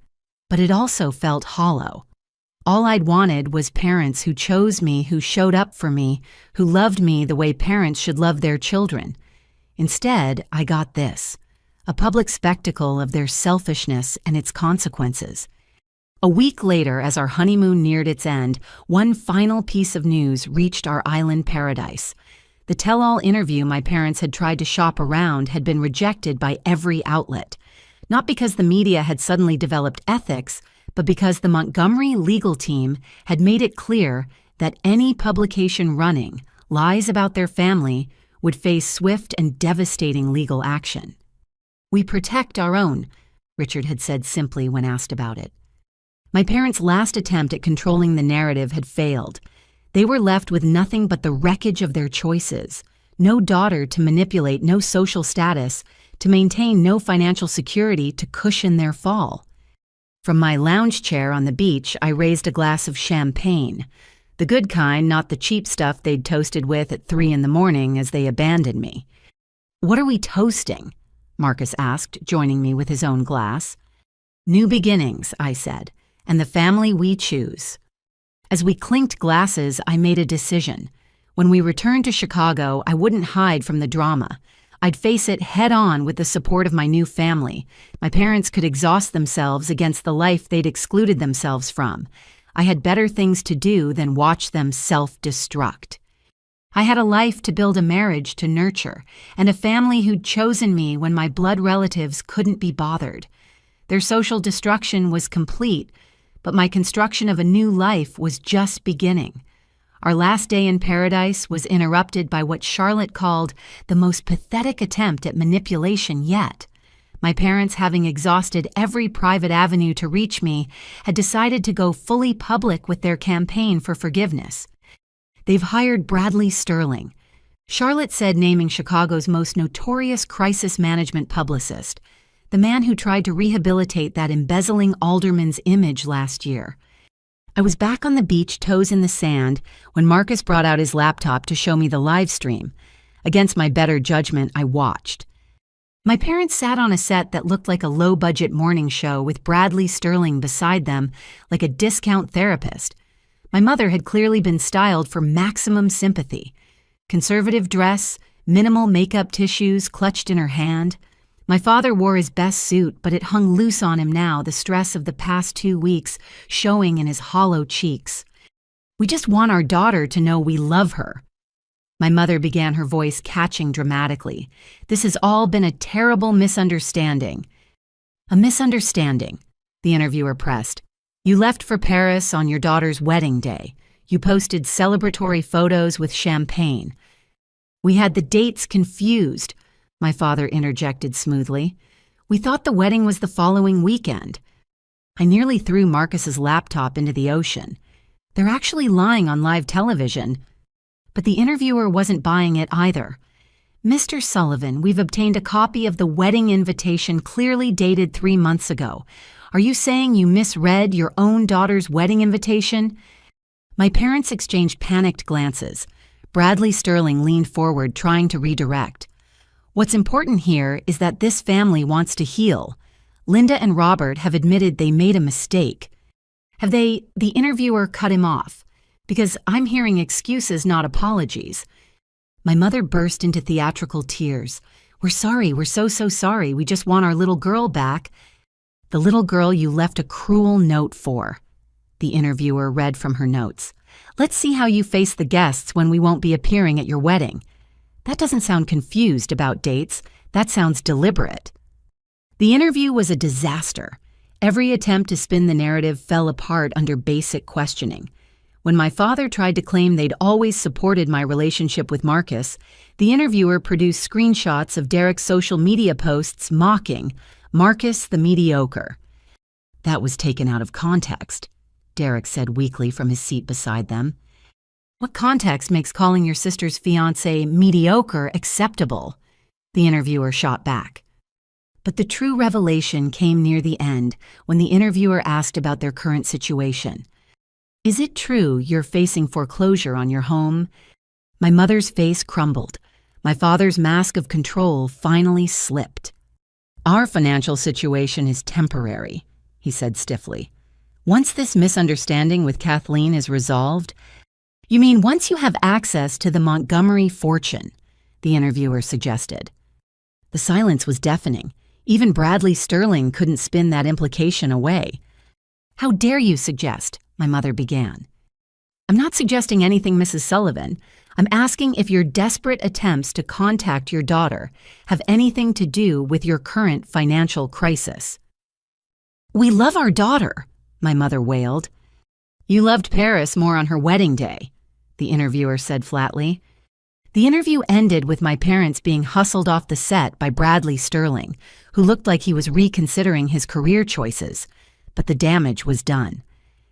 But it also felt hollow. All I'd wanted was parents who chose me, who showed up for me, who loved me the way parents should love their children. Instead, I got this, a public spectacle of their selfishness and its consequences. A week later, as our honeymoon neared its end, one final piece of news reached our island paradise. The tell-all interview my parents had tried to shop around had been rejected by every outlet, not because the media had suddenly developed ethics, but because the Montgomery legal team had made it clear that any publication running lies about their family would face swift and devastating legal action. "We protect our own," Richard had said simply when asked about it. My parents' last attempt at controlling the narrative had failed. They were left with nothing but the wreckage of their choices. No daughter to manipulate, no social status, to maintain no financial security to cushion their fall. From my lounge chair on the beach, I raised a glass of champagne. The good kind, not the cheap stuff they'd toasted with at 3 a.m. as they abandoned me. "What are we toasting?" Marcus asked, joining me with his own glass. "New beginnings," I said, "and the family we choose." As we clinked glasses, I made a decision. When we returned to Chicago, I wouldn't hide from the drama. I'd face it head-on with the support of my new family. My parents could exhaust themselves against the life they'd excluded themselves from. I had better things to do than watch them self-destruct. I had a life to build, a marriage to nurture, and a family who'd chosen me when my blood relatives couldn't be bothered. Their social destruction was complete, but my construction of a new life was just beginning. Our last day in paradise was interrupted by what Charlotte called the most pathetic attempt at manipulation yet. My parents, having exhausted every private avenue to reach me, had decided to go fully public with their campaign for forgiveness. They've hired Bradley Sterling. Charlotte said naming Chicago's most notorious crisis management publicist, the man who tried to rehabilitate that embezzling alderman's image last year. I was back on the beach, toes in the sand, when Marcus brought out his laptop to show me the live stream. Against my better judgment, I watched. My parents sat on a set that looked like a low-budget morning show with Bradley Sterling beside them like a discount therapist. My mother had clearly been styled for maximum sympathy. Conservative dress, minimal makeup tissues clutched in her hand. My father wore his best suit, but it hung loose on him now, the stress of the past 2 weeks showing in his hollow cheeks. "We just want our daughter to know we love her." My mother began, her voice catching dramatically. "This has all been a terrible misunderstanding." "A misunderstanding," the interviewer pressed. "You left for Paris on your daughter's wedding day. You posted celebratory photos with champagne." "We had the dates confused," my father interjected smoothly. "We thought the wedding was the following weekend." I nearly threw Marcus's laptop into the ocean. They're actually lying on live television. But the interviewer wasn't buying it either. "Mr. Sullivan, we've obtained a copy of the wedding invitation clearly dated 3 months ago. Are you saying you misread your own daughter's wedding invitation?" My parents exchanged panicked glances. Bradley Sterling leaned forward, trying to redirect. "What's important here is that this family wants to heal. Linda and Robert have admitted they made a mistake." "Have they?" The interviewer cut him off. "Because I'm hearing excuses, not apologies." My mother burst into theatrical tears. "We're sorry, we're so sorry. We just want our little girl back." "The little girl you left a cruel note for," the interviewer read from her notes. "Let's see how you face the guests when we won't be appearing at your wedding." That doesn't sound confused about dates. That sounds deliberate. The interview was a disaster. Every attempt to spin the narrative fell apart under basic questioning. When my father tried to claim they'd always supported my relationship with Marcus, the interviewer produced screenshots of Derek's social media posts mocking Marcus the mediocre. "That was taken out of context," Derek said weakly from his seat beside them. What context makes calling your sister's fiancé mediocre acceptable? The interviewer shot back. But the true revelation came near the end when the interviewer asked about their current situation. Is it true you're facing foreclosure on your home? My mother's face crumbled. My father's mask of control finally slipped. Our financial situation is temporary, he said stiffly. Once this misunderstanding with Kathleen is resolved— You mean once you have access to the Montgomery fortune? The interviewer suggested. The silence was deafening. Even Bradley Sterling couldn't spin that implication away. How dare you suggest? My mother began. I'm not suggesting anything, Mrs. Sullivan. I'm asking if your desperate attempts to contact your daughter have anything to do with your current financial crisis. We love our daughter, my mother wailed. You loved Paris more on her wedding day, the interviewer said flatly. The interview ended with my parents being hustled off the set by Bradley Sterling, who looked like he was reconsidering his career choices. But the damage was done.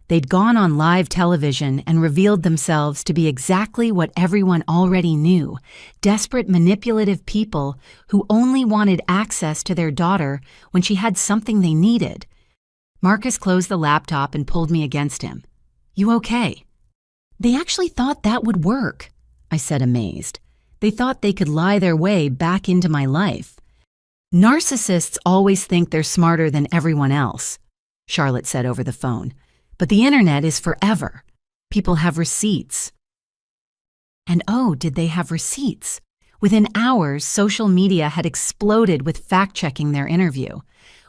They'd gone on live television and revealed themselves to be exactly what everyone already knew: desperate, manipulative people who only wanted access to their daughter when she had something they needed. Marcus closed the laptop and pulled me against him. You okay? They actually thought that would work, I said, amazed. They thought they could lie their way back into my life. Narcissists always think they're smarter than everyone else, Charlotte said over the phone. But the internet is forever. People have receipts. And oh, did they have receipts? Within hours, social media had exploded with fact-checking their interview.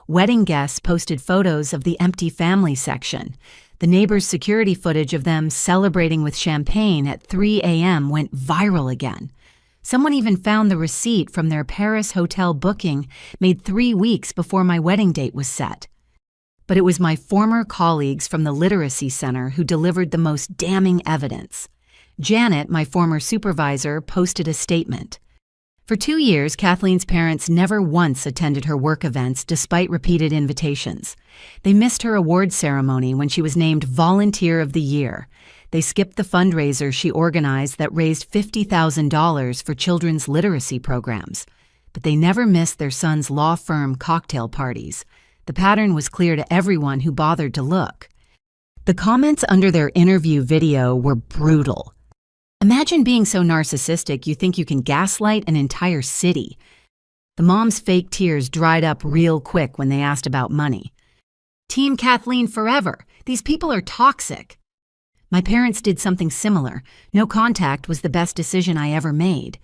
Wedding guests posted photos of the empty family section. The neighbors' security footage of them celebrating with champagne at 3 a.m. went viral again. Someone even found the receipt from their Paris hotel booking made 3 weeks before my wedding date was set. But it was my former colleagues from the Literacy Center who delivered the most damning evidence. Janet, my former supervisor, posted a statement. For 2 years, Kathleen's parents never once attended her work events despite repeated invitations. They missed her award ceremony when she was named Volunteer of the Year. They skipped the fundraiser she organized that raised $50,000 for children's literacy programs. But they never missed their son's law firm cocktail parties. The pattern was clear to everyone who bothered to look. The comments under their interview video were brutal. Imagine being so narcissistic you think you can gaslight an entire city. The mom's fake tears dried up real quick when they asked about money. Team Kathleen forever. These people are toxic. My parents did something similar. No contact was the best decision I ever made.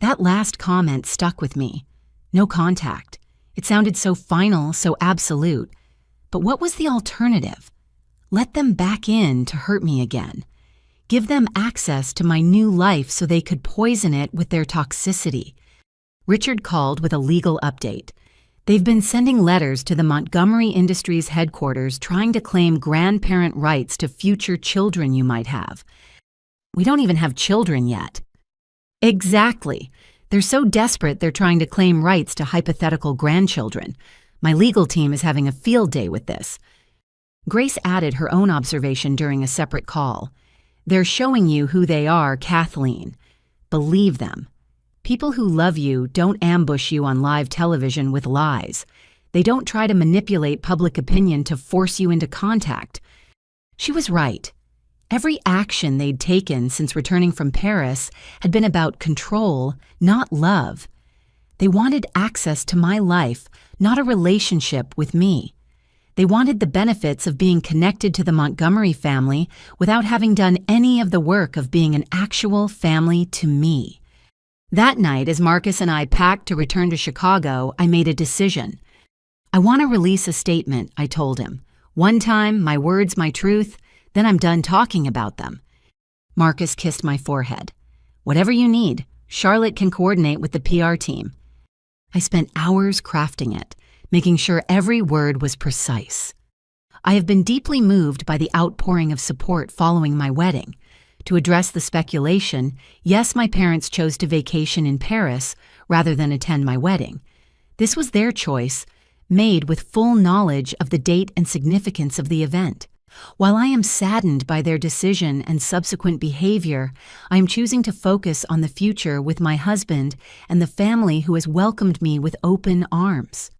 That last comment stuck with me. No contact. It sounded so final, so absolute. But what was the alternative? Let them back in to hurt me again. Give them access to my new life so they could poison it with their toxicity. Richard called with a legal update. They've been sending letters to the Montgomery Industries headquarters trying to claim grandparent rights to future children you might have. We don't even have children yet. Exactly. They're so desperate they're trying to claim rights to hypothetical grandchildren. My legal team is having a field day with this. Grace added her own observation during a separate call. They're showing you who they are, Kathleen. Believe them. People who love you don't ambush you on live television with lies. They don't try to manipulate public opinion to force you into contact. She was right. Every action they'd taken since returning from Paris had been about control, not love. They wanted access to my life, not a relationship with me. They wanted the benefits of being connected to the Montgomery family without having done any of the work of being an actual family to me. That night, as Marcus and I packed to return to Chicago, I made a decision. I want to release a statement, I told him. One time, my words, my truth, then I'm done talking about them. Marcus kissed my forehead. Whatever you need, Charlotte can coordinate with the PR team. I spent hours crafting it, making sure every word was precise. I have been deeply moved by the outpouring of support following my wedding. To address the speculation, yes, my parents chose to vacation in Paris rather than attend my wedding. This was their choice, made with full knowledge of the date and significance of the event. While I am saddened by their decision and subsequent behavior, I am choosing to focus on the future with my husband and the family who has welcomed me with open arms.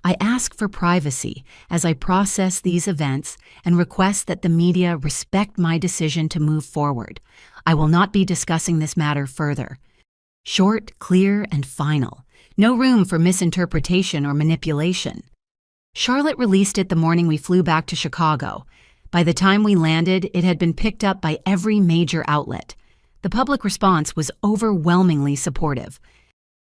I ask for privacy as I process these events and request that the media respect my decision to move forward. I will not be discussing this matter further. Short, clear, and final. No room for misinterpretation or manipulation. Charlotte released it the morning we flew back to Chicago. By the time we landed, it had been picked up by every major outlet. The public response was overwhelmingly supportive.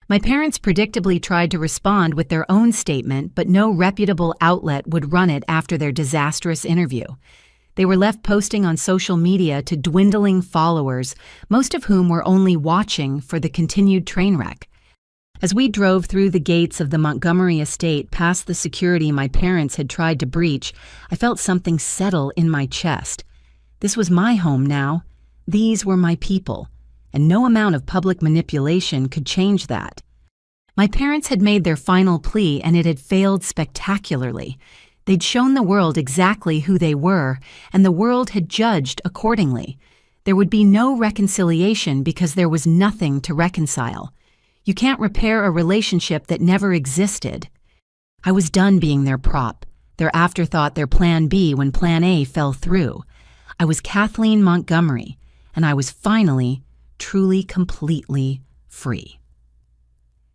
My parents predictably tried to respond with their own statement, but no reputable outlet would run it after their disastrous interview. They were left posting on social media to dwindling followers, most of whom were only watching for the continued train wreck. As we drove through the gates of the Montgomery estate past the security my parents had tried to breach, I felt something settle in my chest. This was my home now. These were my people, and no amount of public manipulation could change that. My parents had made their final plea, and it had failed spectacularly. They'd shown the world exactly who they were, and the world had judged accordingly. There would be no reconciliation because there was nothing to reconcile. You can't repair a relationship that never existed. I was done being their prop, their afterthought, their plan B when plan A fell through. I was Kathleen Montgomery, and I was finally, truly, completely free.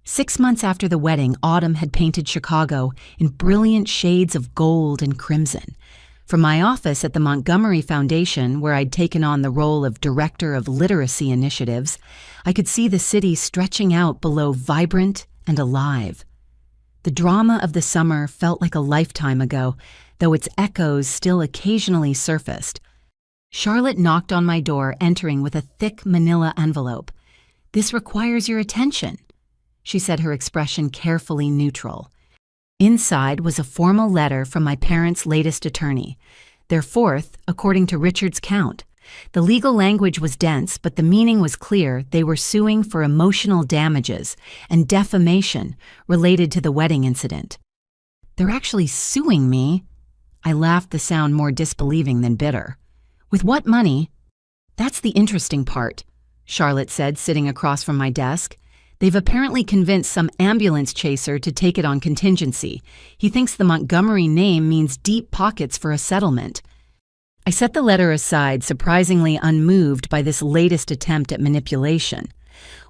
6 months after the wedding, autumn had painted Chicago in brilliant shades of gold and crimson. From my office at the Montgomery Foundation, where I'd taken on the role of Director of Literacy Initiatives, I could see the city stretching out below, vibrant and alive. The drama of the summer felt like a lifetime ago, though its echoes still occasionally surfaced. Charlotte knocked on my door, entering with a thick manila envelope. "This requires your attention," she said, her expression carefully neutral. Inside was a formal letter from my parents' latest attorney, their fourth, according to Richard's count. The legal language was dense, but the meaning was clear. They were suing for emotional damages and defamation related to the wedding incident. "They're actually suing me?" I laughed, the sound more disbelieving than bitter. "With what money?" "That's the interesting part," Charlotte said, sitting across from my desk. "They've apparently convinced some ambulance chaser to take it on contingency. He thinks the Montgomery name means deep pockets for a settlement." I set the letter aside, surprisingly unmoved by this latest attempt at manipulation.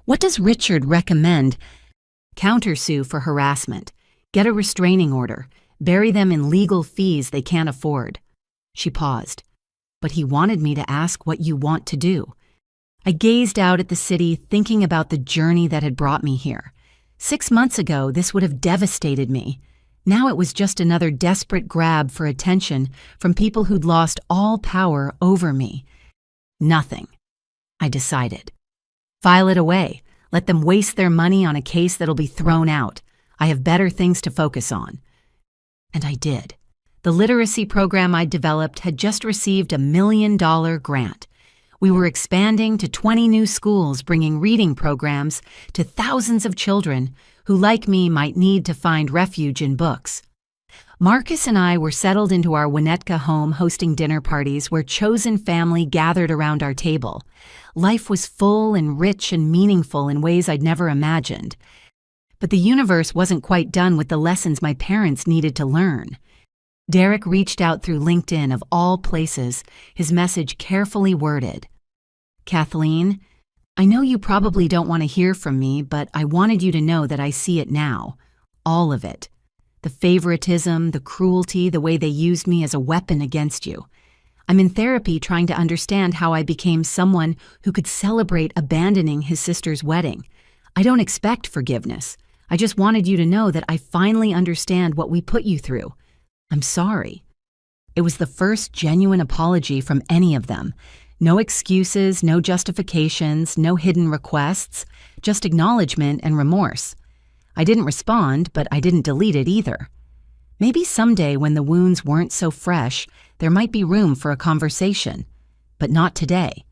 "What does Richard recommend?" "Countersue for harassment. Get a restraining order. Bury them in legal fees they can't afford." She paused. "But he wanted me to ask what you want to do." I gazed out at the city, thinking about the journey that had brought me here. 6 months ago, this would have devastated me. Now it was just another desperate grab for attention from people who'd lost all power over me. Nothing, I decided. File it away. Let them waste their money on a case that'll be thrown out. I have better things to focus on. And I did. The literacy program I'd developed had just received a $1 million grant. We were expanding to 20 new schools, bringing reading programs to thousands of children who, like me, might need to find refuge in books. Marcus and I were settled into our Winnetka home, hosting dinner parties where chosen family gathered around our table. Life was full and rich and meaningful in ways I'd never imagined. But the universe wasn't quite done with the lessons my parents needed to learn. Derek reached out through LinkedIn, of all places, his message carefully worded. "Kathleen, I know you probably don't want to hear from me, but I wanted you to know that I see it now. All of it. The favoritism, the cruelty, the way they used me as a weapon against you. I'm in therapy trying to understand how I became someone who could celebrate abandoning his sister's wedding. I don't expect forgiveness. I just wanted you to know that I finally understand what we put you through. I'm sorry." It was the first genuine apology from any of them. No excuses, no justifications, no hidden requests, just acknowledgement and remorse. I didn't respond, but I didn't delete it either. Maybe someday, when the wounds weren't so fresh, there might be room for a conversation. But not today.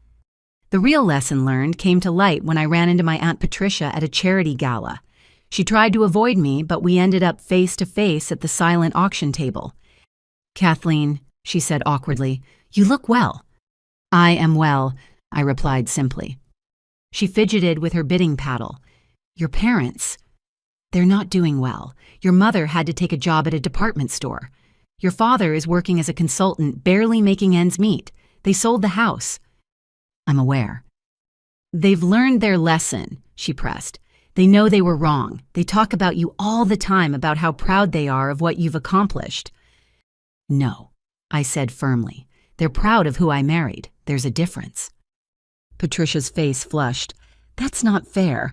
The real lesson learned came to light when I ran into my Aunt Patricia at a charity gala. She tried to avoid me, but we ended up face to face at the silent auction table. "Kathleen, she said awkwardly. "You look well." "I am well," I replied simply. She fidgeted with her bidding paddle. "Your parents, they're not doing well. Your mother had to take a job at a department store. Your father is working as a consultant, barely making ends meet. They sold the house." "I'm aware." "They've learned their lesson," she pressed. "They know they were wrong. They talk about you all the time, about how proud they are of what you've accomplished." "No," I said firmly. "They're proud of who I married. There's a difference." Patricia's face flushed. "That's not fair."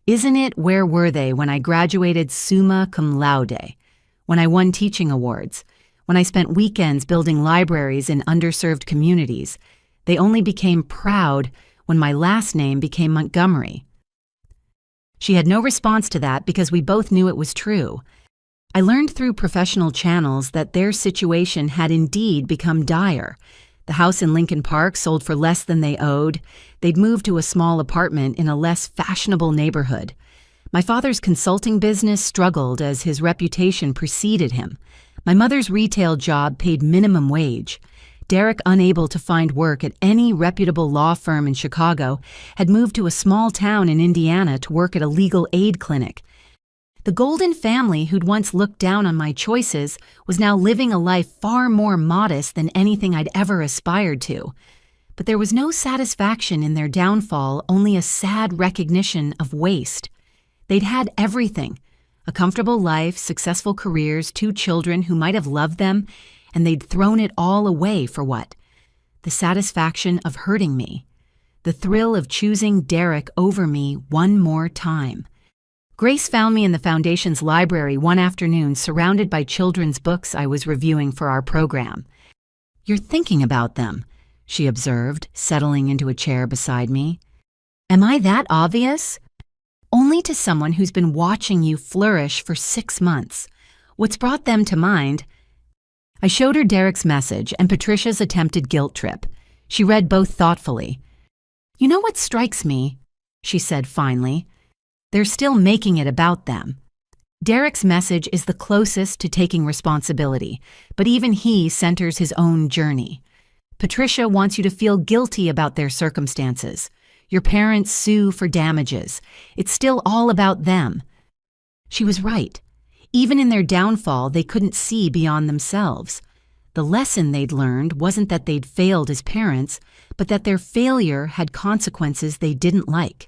"Isn't it? Where were they when I graduated summa cum laude? When I won teaching awards? When I spent weekends building libraries in underserved communities? They only became proud when my last name became Montgomery." She had no response to that because we both knew it was true. I learned through professional channels that their situation had indeed become dire. The house in Lincoln Park sold for less than they owed. They'd moved to a small apartment in a less fashionable neighborhood. My father's consulting business struggled as his reputation preceded him. My mother's retail job paid minimum wage. Derek, unable to find work at any reputable law firm in Chicago, had moved to a small town in Indiana to work at a legal aid clinic. The Golden family who'd once looked down on my choices was now living a life far more modest than anything I'd ever aspired to. But there was no satisfaction in their downfall, only a sad recognition of waste. They'd had everything: a comfortable life, successful careers, 2 children who might have loved them, and they'd thrown it all away for what? The satisfaction of hurting me. The thrill of choosing Derek over me one more time. Grace found me in the Foundation's library one afternoon, surrounded by children's books I was reviewing for our program. "You're thinking about them," she observed, settling into a chair beside me. "Am I that obvious?" "Only to someone who's been watching you flourish for 6 months. What's brought them to mind?" I showed her Derek's message and Patricia's attempted guilt trip. She read both thoughtfully. "You know what strikes me?" she said finally. "They're still making it about them. Derek's message is the closest to taking responsibility, but even he centers his own journey. Patricia wants you to feel guilty about their circumstances. Your parents sue for damages. It's still all about them." She was right. Even in their downfall, they couldn't see beyond themselves. The lesson they'd learned wasn't that they'd failed as parents, but that their failure had consequences they didn't like.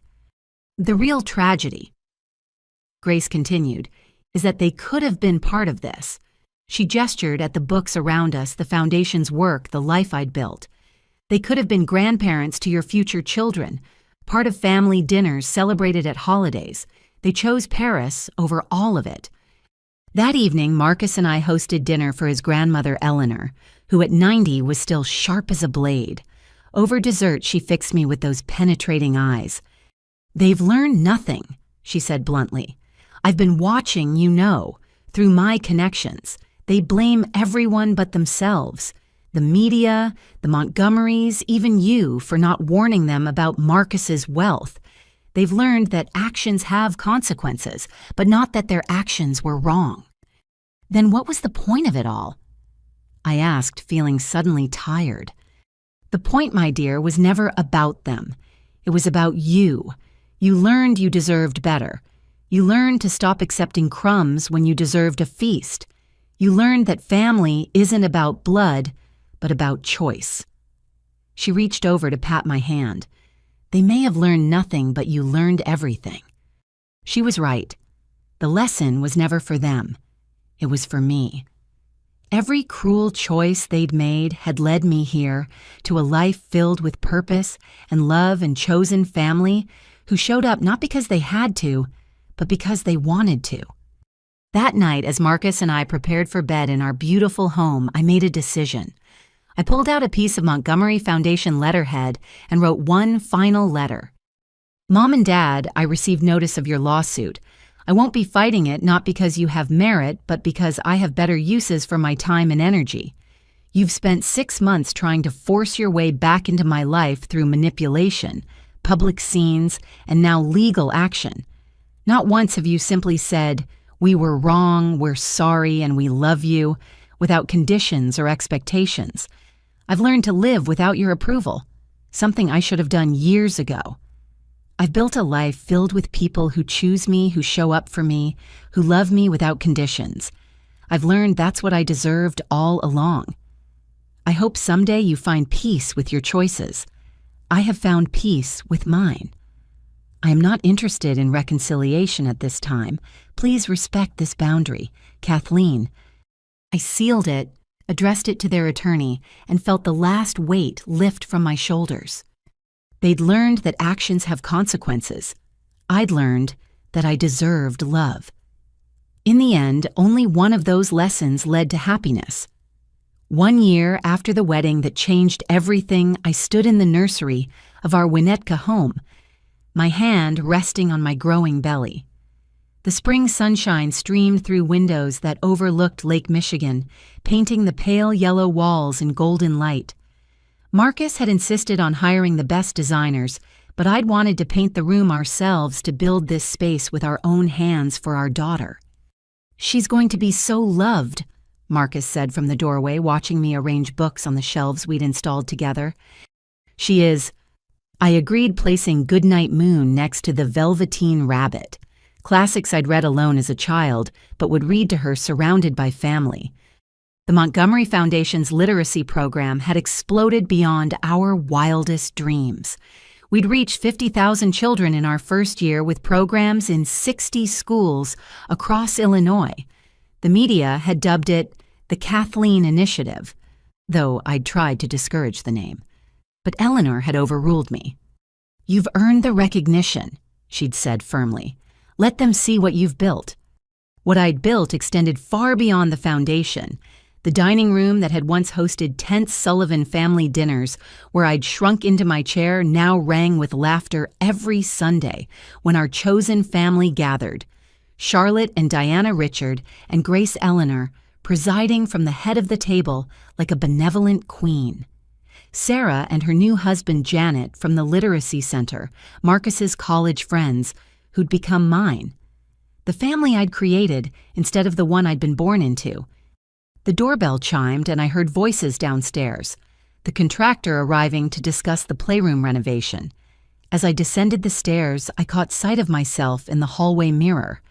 "The real tragedy," Grace continued, "is that they could have been part of this." She gestured at the books around us, the Foundation's work, the life I'd built. "They could have been grandparents to your future children, part of family dinners celebrated at holidays. They chose Paris over all of it." That evening, Marcus and I hosted dinner for his grandmother, Eleanor, who at 90 was still sharp as a blade. Over dessert, she fixed me with those penetrating eyes. "They've learned nothing," she said bluntly. "I've been watching, through my connections. They blame everyone but themselves. The media, the Montgomerys, even you, for not warning them about Marcus's wealth. They've learned that actions have consequences, but not that their actions were wrong." "Then what was the point of it all?" I asked, feeling suddenly tired. "The point, my dear, was never about them. It was about you. You learned you deserved better. You learned to stop accepting crumbs when you deserved a feast. You learned that family isn't about blood, but about choice." She reached over to pat my hand. "They may have learned nothing, but you learned everything." She was right. The lesson was never for them. It was for me. Every cruel choice they'd made had led me here to a life filled with purpose and love and chosen family who showed up not because they had to, but because they wanted to. That night, as Marcus and I prepared for bed in our beautiful home, I made a decision. I pulled out a piece of Montgomery Foundation letterhead and wrote one final letter. "Mom and Dad, I received notice of your lawsuit. I won't be fighting it, not because you have merit, but because I have better uses for my time and energy. You've spent 6 months trying to force your way back into my life through manipulation, public scenes, and now legal action. Not once have you simply said, 'We were wrong, we're sorry, and we love you,' without conditions or expectations. I've learned to live without your approval, something I should have done years ago. I've built a life filled with people who choose me, who show up for me, who love me without conditions. I've learned that's what I deserved all along. I hope someday you find peace with your choices. I have found peace with mine. I am not interested in reconciliation at this time. Please respect this boundary. Kathleen. I sealed it, addressed it to their attorney, and felt the last weight lift from my shoulders. They'd learned that actions have consequences. I'd learned that I deserved love. In the end, only one of those lessons led to happiness. 1 year after the wedding that changed everything, I stood in the nursery of our Winnetka home, my hand resting on my growing belly. The spring sunshine streamed through windows that overlooked Lake Michigan, painting the pale yellow walls in golden light. Marcus had insisted on hiring the best designers, but I'd wanted to paint the room ourselves to build this space with our own hands for our daughter. "She's going to be so loved," Marcus said from the doorway, watching me arrange books on the shelves we'd installed together. "She is." I agreed, placing Goodnight Moon next to The Velveteen Rabbit, classics I'd read alone as a child, but would read to her surrounded by family. The Montgomery Foundation's literacy program had exploded beyond our wildest dreams. We'd reached 50,000 children in our first year with programs in 60 schools across Illinois. The media had dubbed it the Kathleen Initiative, though I'd tried to discourage the name. But Eleanor had overruled me. "You've earned the recognition," she'd said firmly. "Let them see what you've built." What I'd built extended far beyond the foundation. The dining room that had once hosted tense Sullivan family dinners, where I'd shrunk into my chair, now rang with laughter every Sunday when our chosen family gathered. Charlotte and Diana Richard and Grace Eleanor presiding from the head of the table like a benevolent queen. Sarah and her new husband Janet from the Literacy Center, Marcus's college friends, who'd become mine. The family I'd created instead of the one I'd been born into. The doorbell chimed and I heard voices downstairs, the contractor arriving to discuss the playroom renovation. As I descended the stairs, I caught sight of myself in the hallway mirror.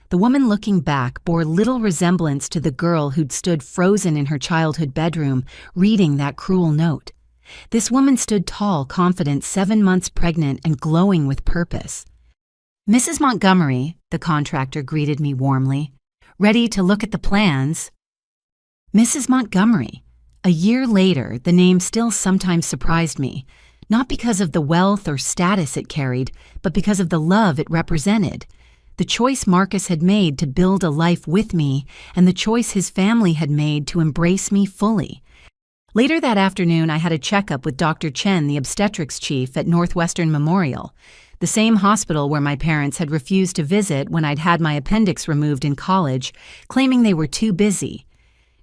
The woman looking back bore little resemblance to the girl who'd stood frozen in her childhood bedroom reading that cruel note. This woman stood tall, confident, 7 months pregnant, and glowing with purpose. "Mrs. Montgomery," the contractor greeted me warmly. "Ready to look at the plans?" Mrs. Montgomery. A year later, the name still sometimes surprised me, not because of the wealth or status it carried, but because of the love it represented. The choice Marcus had made to build a life with me, and the choice his family had made to embrace me fully. Later that afternoon, I had a checkup with Dr. Chen, the obstetrics chief at Northwestern Memorial, the same hospital where my parents had refused to visit when I'd had my appendix removed in college, claiming they were too busy.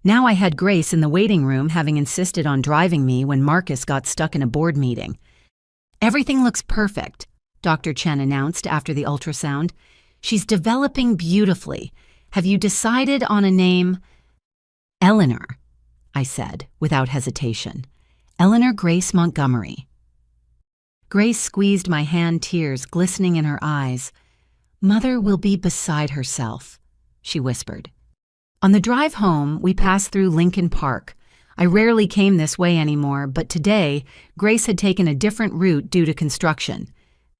Now I had Grace in the waiting room, having insisted on driving me when Marcus got stuck in a board meeting. "Everything looks perfect," Dr. Chen announced after the ultrasound. "She's developing beautifully. Have you decided on a name?" "Eleanor," I said without hesitation. "Eleanor Grace Montgomery." Grace squeezed my hand, tears glistening in her eyes. "Mother will be beside herself," she whispered. On the drive home, we passed through Lincoln Park. I rarely came this way anymore, but today, Grace had taken a different route due to construction.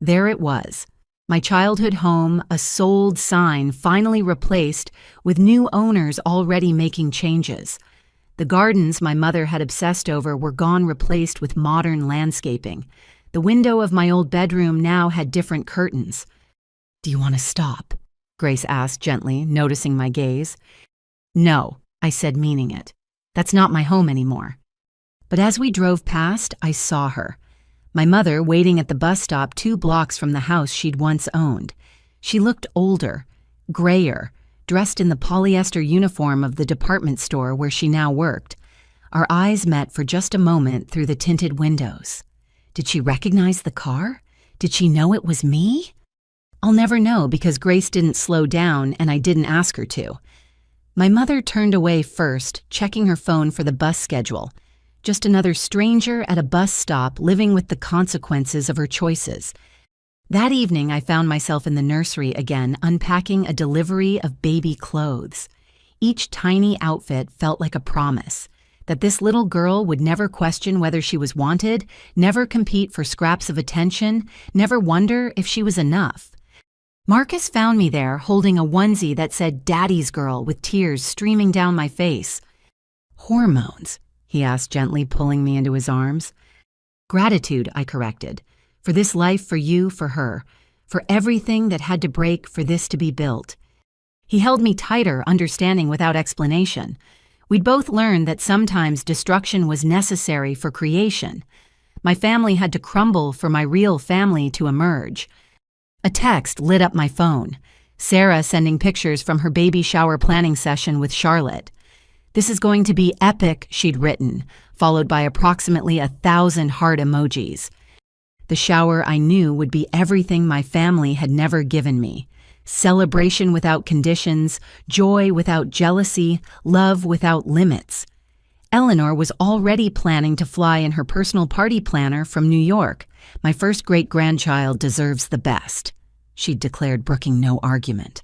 There it was, my childhood home, a sold sign finally replaced with new owners already making changes. The gardens my mother had obsessed over were gone, replaced with modern landscaping. The window of my old bedroom now had different curtains. "Do you want to stop?" Grace asked gently, noticing my gaze. "No," I said, meaning it. "That's not my home anymore." But as we drove past, I saw her. My mother waiting at the bus stop 2 blocks from the house she'd once owned. She looked older, grayer, dressed in the polyester uniform of the department store where she now worked. Our eyes met for just a moment through the tinted windows. Did she recognize the car? Did she know it was me? I'll never know because Grace didn't slow down and I didn't ask her to. My mother turned away first, checking her phone for the bus schedule. Just another stranger at a bus stop living with the consequences of her choices. That evening, I found myself in the nursery again, unpacking a delivery of baby clothes. Each tiny outfit felt like a promise that this little girl would never question whether she was wanted, never compete for scraps of attention, never wonder if she was enough. Marcus found me there holding a onesie that said "Daddy's Girl" with tears streaming down my face. "Hormones?" he asked gently, pulling me into his arms. "Gratitude," I corrected. "For this life, for you, for her. For everything that had to break for this to be built." He held me tighter, understanding without explanation. We'd both learned that sometimes destruction was necessary for creation. My family had to crumble for my real family to emerge. A text lit up my phone. Sarah sending pictures from her baby shower planning session with Charlotte. "This is going to be epic," she'd written, followed by approximately 1,000 heart emojis. The shower, I knew, would be everything my family had never given me. Celebration without conditions, joy without jealousy, love without limits. Eleanor was already planning to fly in her personal party planner from New York. "My first great-grandchild deserves the best," she'd declared, brooking no argument.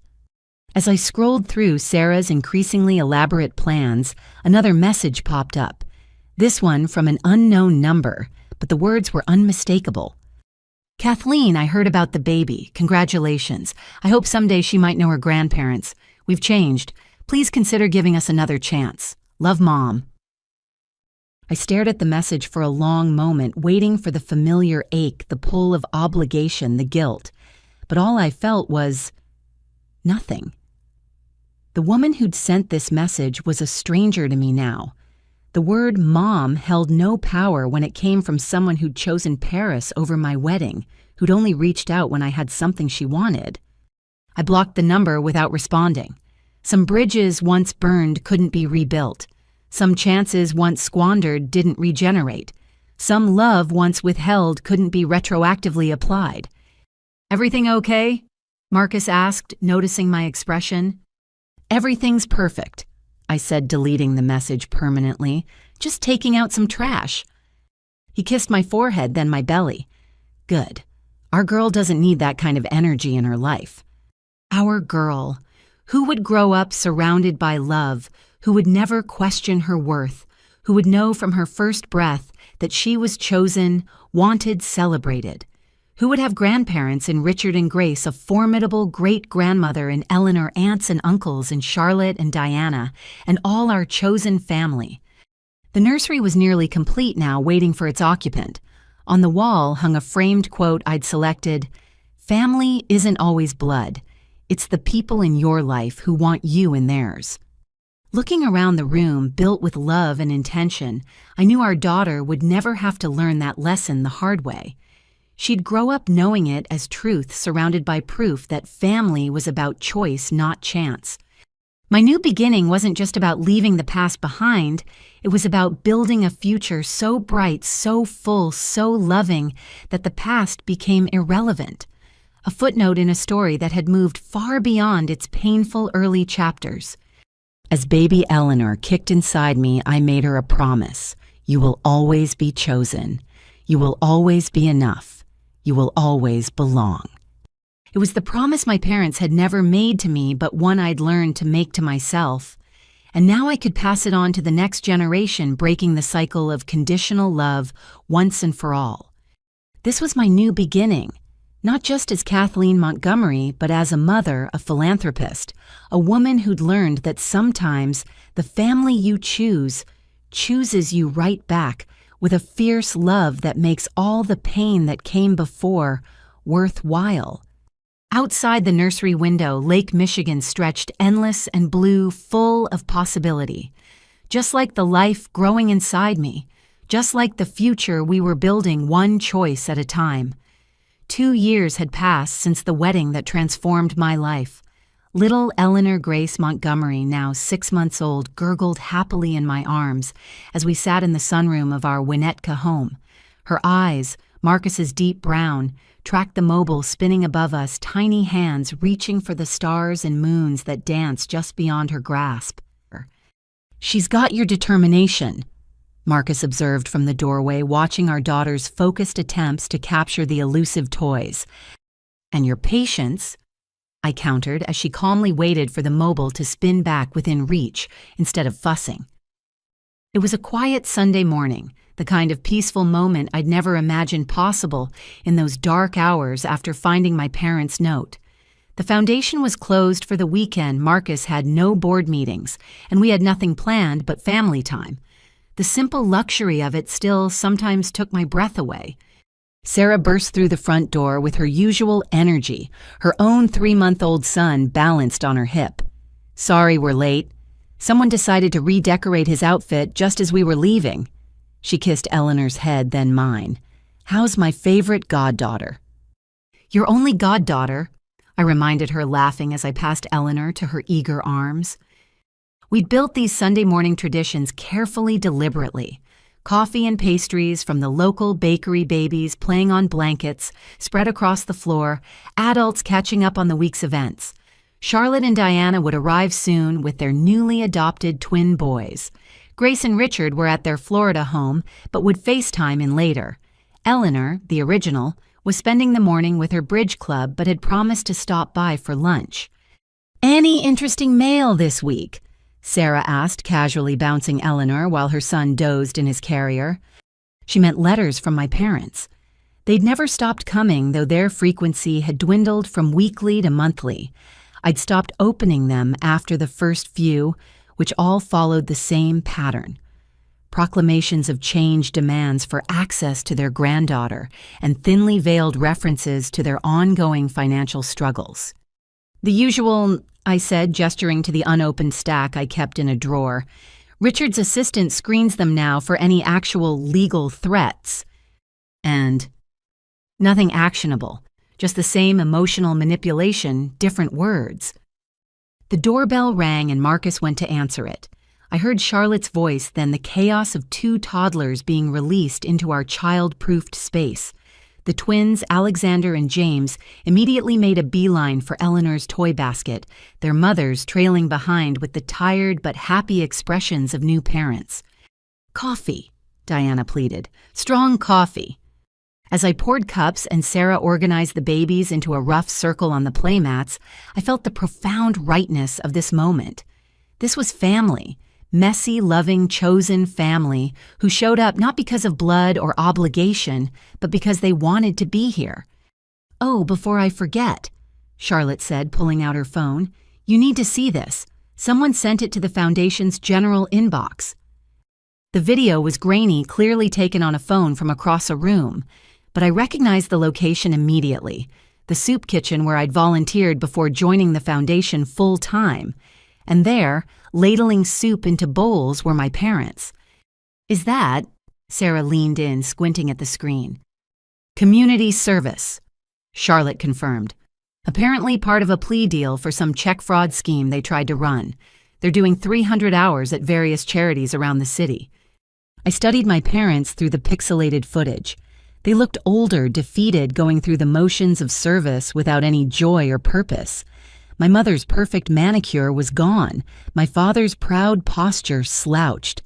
As I scrolled through Sarah's increasingly elaborate plans, another message popped up. This one from an unknown number, but the words were unmistakable. "Kathleen, I heard about the baby. Congratulations. I hope someday she might know her grandparents. We've changed. Please consider giving us another chance. Love, Mom." I stared at the message for a long moment, waiting for the familiar ache, the pull of obligation, the guilt. But all I felt was nothing. The woman who'd sent this message was a stranger to me now. The word "mom" held no power when it came from someone who'd chosen Paris over my wedding, who'd only reached out when I had something she wanted. I blocked the number without responding. Some bridges once burned couldn't be rebuilt. Some chances once squandered didn't regenerate. Some love once withheld couldn't be retroactively applied. "Everything okay?" Marcus asked, noticing my expression. "Everything's perfect," I said, deleting the message permanently, "just taking out some trash." He kissed my forehead, then my belly. "Good. Our girl doesn't need that kind of energy in her life." Our girl, who would grow up surrounded by love, who would never question her worth, who would know from her first breath that she was chosen, wanted, celebrated, who would have grandparents in Richard and Grace, a formidable great-grandmother in Eleanor, aunts and uncles in Charlotte and Diana, and all our chosen family. The nursery was nearly complete now, waiting for its occupant. On the wall hung a framed quote I'd selected, "Family isn't always blood. It's the people in your life who want you in theirs." Looking around the room, built with love and intention, I knew our daughter would never have to learn that lesson the hard way. She'd grow up knowing it as truth, surrounded by proof that family was about choice, not chance. My new beginning wasn't just about leaving the past behind. It was about building a future so bright, so full, so loving that the past became irrelevant. A footnote in a story that had moved far beyond its painful early chapters. As baby Eleanor kicked inside me, I made her a promise. You will always be chosen. You will always be enough. You will always belong. It was the promise my parents had never made to me, but one I'd learned to make to myself. And now I could pass it on to the next generation, breaking the cycle of conditional love once and for all. This was my new beginning, not just as Kathleen Montgomery, but as a mother, a philanthropist, a woman who'd learned that sometimes the family you chooses you right back with a fierce love that makes all the pain that came before worthwhile. Outside the nursery window, Lake Michigan stretched endless and blue, full of possibility. Just like the life growing inside me, just like the future we were building one choice at a time. 2 years had passed since the wedding that transformed my life. Little Eleanor Grace Montgomery, now 6 months old, gurgled happily in my arms as we sat in the sunroom of our Winnetka home. Her eyes, Marcus's deep brown tracked the mobile spinning above us, tiny hands reaching for the stars and moons that danced just beyond her grasp. "She's got your determination," Marcus observed from the doorway, watching our daughter's focused attempts to capture the elusive toys. "And your patience," I countered as she calmly waited for the mobile to spin back within reach instead of fussing. It was a quiet Sunday morning, the kind of peaceful moment I'd never imagined possible in those dark hours after finding my parents' note. The foundation was closed for the weekend. Marcus had no board meetings, and we had nothing planned but family time. The simple luxury of it still sometimes took my breath away. Sarah burst through the front door with her usual energy, her own 3-month-old son balanced on her hip. "Sorry we're late. Someone decided to redecorate his outfit just as we were leaving." She kissed Eleanor's head, then mine. "How's my favorite goddaughter?" "Your only goddaughter," I reminded her, laughing as I passed Eleanor to her eager arms. We'd built these Sunday morning traditions carefully, deliberately. Coffee and pastries from the local bakery, babies playing on blankets spread across the floor, adults catching up on the week's events. Charlotte and Diana would arrive soon with their newly adopted twin boys. Grace and Richard were at their Florida home, but would FaceTime in later. Eleanor, the original, was spending the morning with her bridge club but had promised to stop by for lunch. "Any interesting mail this week?" Sarah asked, casually bouncing Eleanor while her son dozed in his carrier. She meant letters from my parents. They'd never stopped coming, though their frequency had dwindled from weekly to monthly. I'd stopped opening them after the first few, which all followed the same pattern. Proclamations of change, demands for access to their granddaughter, and thinly veiled references to their ongoing financial struggles. "The usual," I said, gesturing to the unopened stack I kept in a drawer. "Richard's assistant screens them now for any actual legal threats." And nothing actionable, just the same emotional manipulation, different words. The doorbell rang and Marcus went to answer it. I heard Charlotte's voice, then the chaos of 2 toddlers being released into our child-proofed space. The twins, Alexander and James, immediately made a beeline for Eleanor's toy basket, their mothers trailing behind with the tired but happy expressions of new parents. "Coffee," Diana pleaded. "Strong coffee." As I poured cups and Sarah organized the babies into a rough circle on the playmats, I felt the profound rightness of this moment. This was family. Messy, loving, chosen family who showed up not because of blood or obligation, but because they wanted to be here. "Oh, before I forget," Charlotte said, pulling out her phone, "you need to see this. Someone sent it to the Foundation's general inbox." The video was grainy, clearly taken on a phone from across a room, but I recognized the location immediately, the soup kitchen where I'd volunteered before joining the Foundation full-time. And there, ladling soup into bowls, were my parents. "Is that," Sarah leaned in, squinting at the screen. "Community service," Charlotte confirmed. "Apparently part of a plea deal for some check fraud scheme they tried to run. They're doing 300 hours at various charities around the city." I studied my parents through the pixelated footage. They looked older, defeated, going through the motions of service without any joy or purpose. My mother's perfect manicure was gone. My father's proud posture slouched.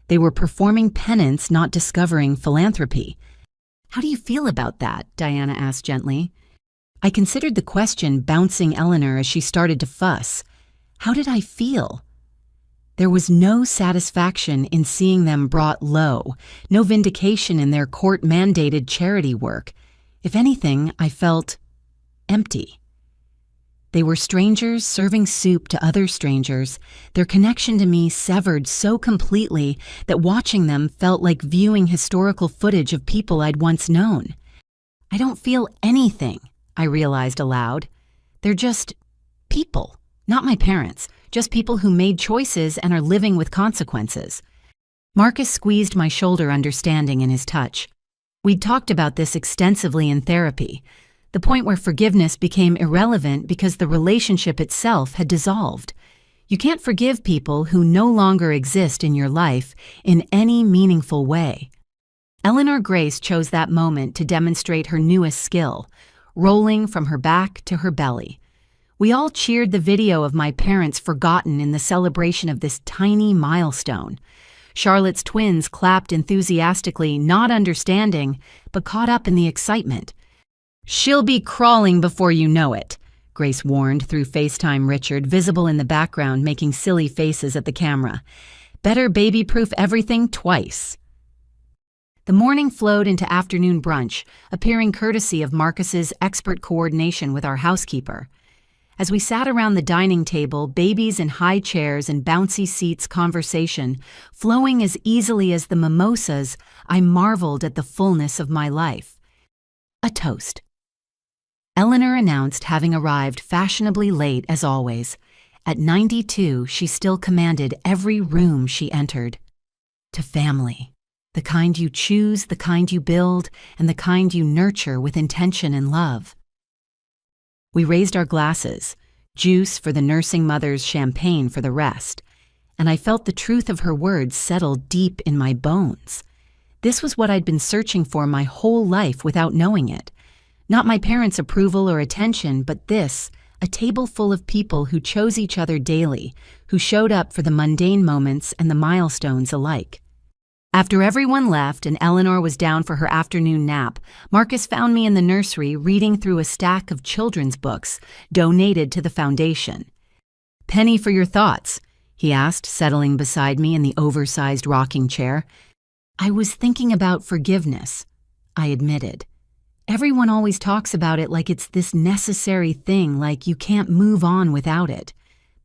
They were performing penance, not discovering philanthropy. "How do you feel about that?" Diana asked gently. I considered the question, bouncing Eleanor as she started to fuss. How did I feel? There was no satisfaction in seeing them brought low, no vindication in their court-mandated charity work. If anything, I felt empty. They were strangers serving soup to other strangers, their connection to me severed so completely that watching them felt like viewing historical footage of people I'd once known. "I don't feel anything," I realized aloud. "They're just people, not my parents, just people who made choices and are living with consequences." Marcus squeezed my shoulder, understanding in his touch. We'd talked about this extensively in therapy. The point where forgiveness became irrelevant because the relationship itself had dissolved. You can't forgive people who no longer exist in your life in any meaningful way. Eleanor Grace chose that moment to demonstrate her newest skill, rolling from her back to her belly. We all cheered the video of my parents forgotten in the celebration of this tiny milestone. Charlotte's twins clapped enthusiastically, not understanding, but caught up in the excitement. "She'll be crawling before you know it," Grace warned through FaceTime Richard, visible in the background making silly faces at the camera. "Better baby-proof everything twice." The morning flowed into afternoon brunch, appearing courtesy of Marcus's expert coordination with our housekeeper. As we sat around the dining table, babies in high chairs and bouncy seats conversation, flowing as easily as the mimosas, I marveled at the fullness of my life. A toast. Eleanor announced having arrived fashionably late as always. At 92, she still commanded every room she entered. To family. The kind you choose, the kind you build, and the kind you nurture with intention and love. We raised our glasses, juice for the nursing mothers, champagne for the rest, and I felt the truth of her words settle deep in my bones. This was what I'd been searching for my whole life without knowing it. Not my parents' approval or attention, but this, a table full of people who chose each other daily, who showed up for the mundane moments and the milestones alike. After everyone left and Eleanor was down for her afternoon nap, Marcus found me in the nursery reading through a stack of children's books donated to the foundation. "Penny for your thoughts?" he asked, settling beside me in the oversized rocking chair. "I was thinking about forgiveness," I admitted. "Everyone always talks about it like it's this necessary thing, like you can't move on without it.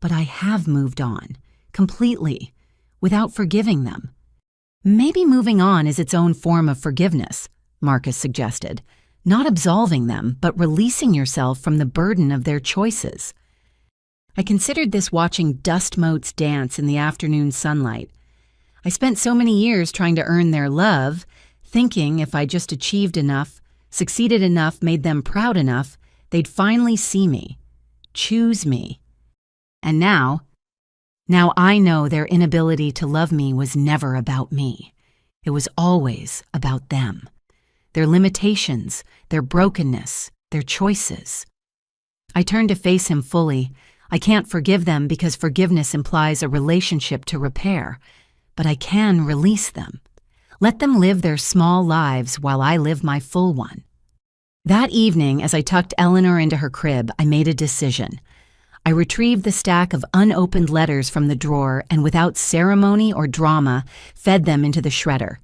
But I have moved on, completely, without forgiving them." "Maybe moving on is its own form of forgiveness," Marcus suggested. "Not absolving them, but releasing yourself from the burden of their choices." I considered this watching dust motes dance in the afternoon sunlight. I spent so many years trying to earn their love, thinking if I just achieved enough, succeeded enough, made them proud enough, they'd finally see me, choose me. And now I know their inability to love me was never about me. It was always about them. Their limitations, their brokenness, their choices. I turned to face him fully. I can't forgive them because forgiveness implies a relationship to repair, but I can release them. Let them live their small lives while I live my full one. That evening, as I tucked Eleanor into her crib, I made a decision. I retrieved the stack of unopened letters from the drawer and without ceremony or drama, fed them into the shredder.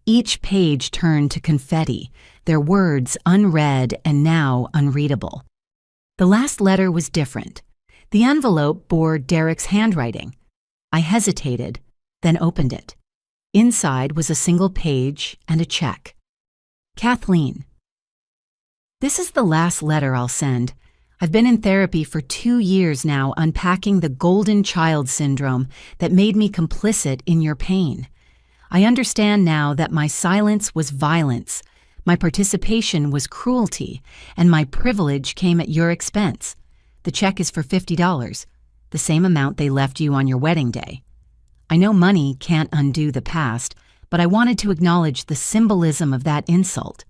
Each page turned to confetti, their words unread and now unreadable. The last letter was different. The envelope bore Derek's handwriting. I hesitated, then opened it. Inside was a single page and a check. "Kathleen. This is the last letter I'll send. I've been in therapy for 2 years now, unpacking the golden child syndrome that made me complicit in your pain. I understand now that my silence was violence, my participation was cruelty, and my privilege came at your expense. The check is for $50, the same amount they left you on your wedding day. I know money can't undo the past, but I wanted to acknowledge the symbolism of that insult.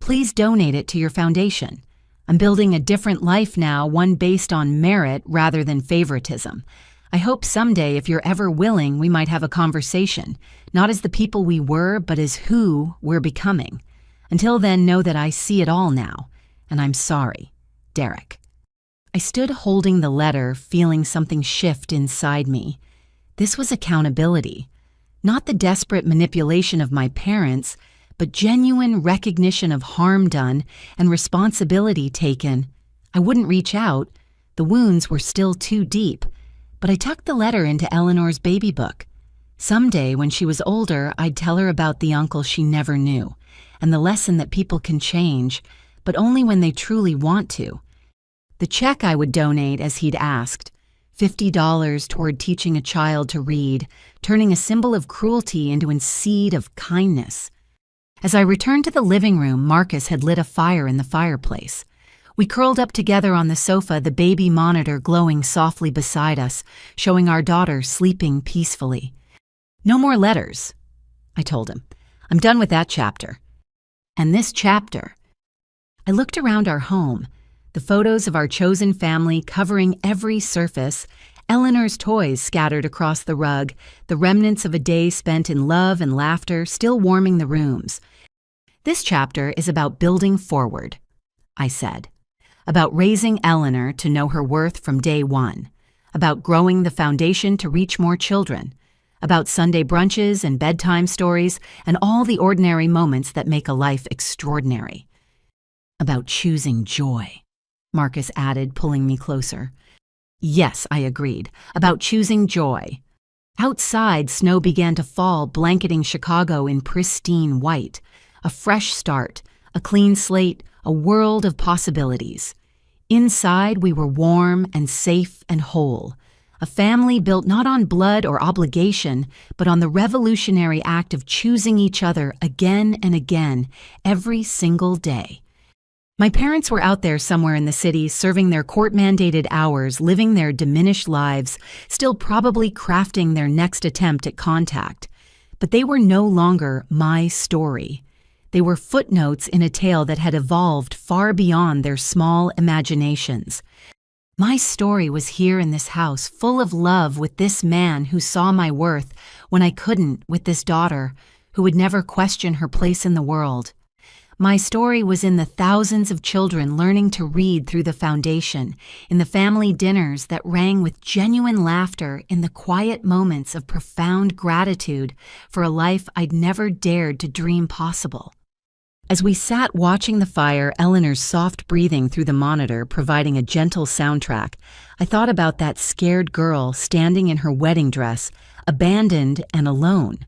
Please donate it to your foundation. I'm building a different life now, one based on merit rather than favoritism. I hope someday, if you're ever willing, we might have a conversation, not as the people we were, but as who we're becoming. Until then, know that I see it all now, and I'm sorry. Derek." I stood holding the letter, feeling something shift inside me. This was accountability, not the desperate manipulation of my parents, but genuine recognition of harm done and responsibility taken. I wouldn't reach out. The wounds were still too deep, but I tucked the letter into Eleanor's baby book. Someday, when she was older, I'd tell her about the uncle she never knew, and the lesson that people can change, but only when they truly want to. The check I would donate as he'd asked, $50 toward teaching a child to read, turning a symbol of cruelty into a seed of kindness. As I returned to the living room, Marcus had lit a fire in the fireplace. We curled up together on the sofa, the baby monitor glowing softly beside us, showing our daughter sleeping peacefully. "No more letters," I told him. I'm done with that chapter. And this chapter. I looked around our home, the photos of our chosen family covering every surface, Eleanor's toys scattered across the rug, the remnants of a day spent in love and laughter still warming the rooms. This chapter is about building forward, I said, about raising Eleanor to know her worth from day one, about growing the foundation to reach more children, about Sunday brunches and bedtime stories and all the ordinary moments that make a life extraordinary. About choosing joy, Marcus added, pulling me closer. Yes, I agreed, about choosing joy. Outside, snow began to fall, blanketing Chicago in pristine white. A fresh start, a clean slate, a world of possibilities. Inside, we were warm and safe and whole. A family built not on blood or obligation, but on the revolutionary act of choosing each other again and again, every single day. My parents were out there somewhere in the city, serving their court-mandated hours, living their diminished lives, still probably crafting their next attempt at contact. But they were no longer my story. They were footnotes in a tale that had evolved far beyond their small imaginations. My story was here in this house, full of love with this man who saw my worth when I couldn't, with this daughter who would never question her place in the world. My story was in the thousands of children learning to read through the foundation, in the family dinners that rang with genuine laughter, in the quiet moments of profound gratitude for a life I'd never dared to dream possible. As we sat watching the fire, Eleanor's soft breathing through the monitor providing a gentle soundtrack, I thought about that scared girl standing in her wedding dress, abandoned and alone.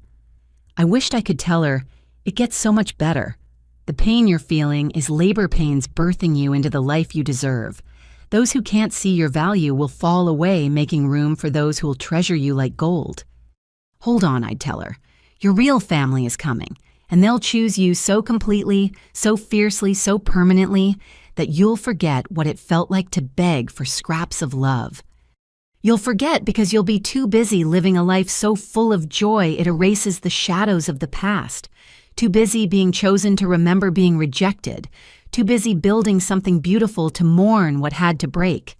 I wished I could tell her, "It gets so much better. The pain you're feeling is labor pains birthing you into the life you deserve. Those who can't see your value will fall away, making room for those who will treasure you like gold." "Hold on," I'd tell her. "Your real family is coming, and they'll choose you so completely, so fiercely, so permanently, that you'll forget what it felt like to beg for scraps of love. You'll forget because you'll be too busy living a life so full of joy it erases the shadows of the past. Too busy being chosen to remember being rejected, too busy building something beautiful to mourn what had to break."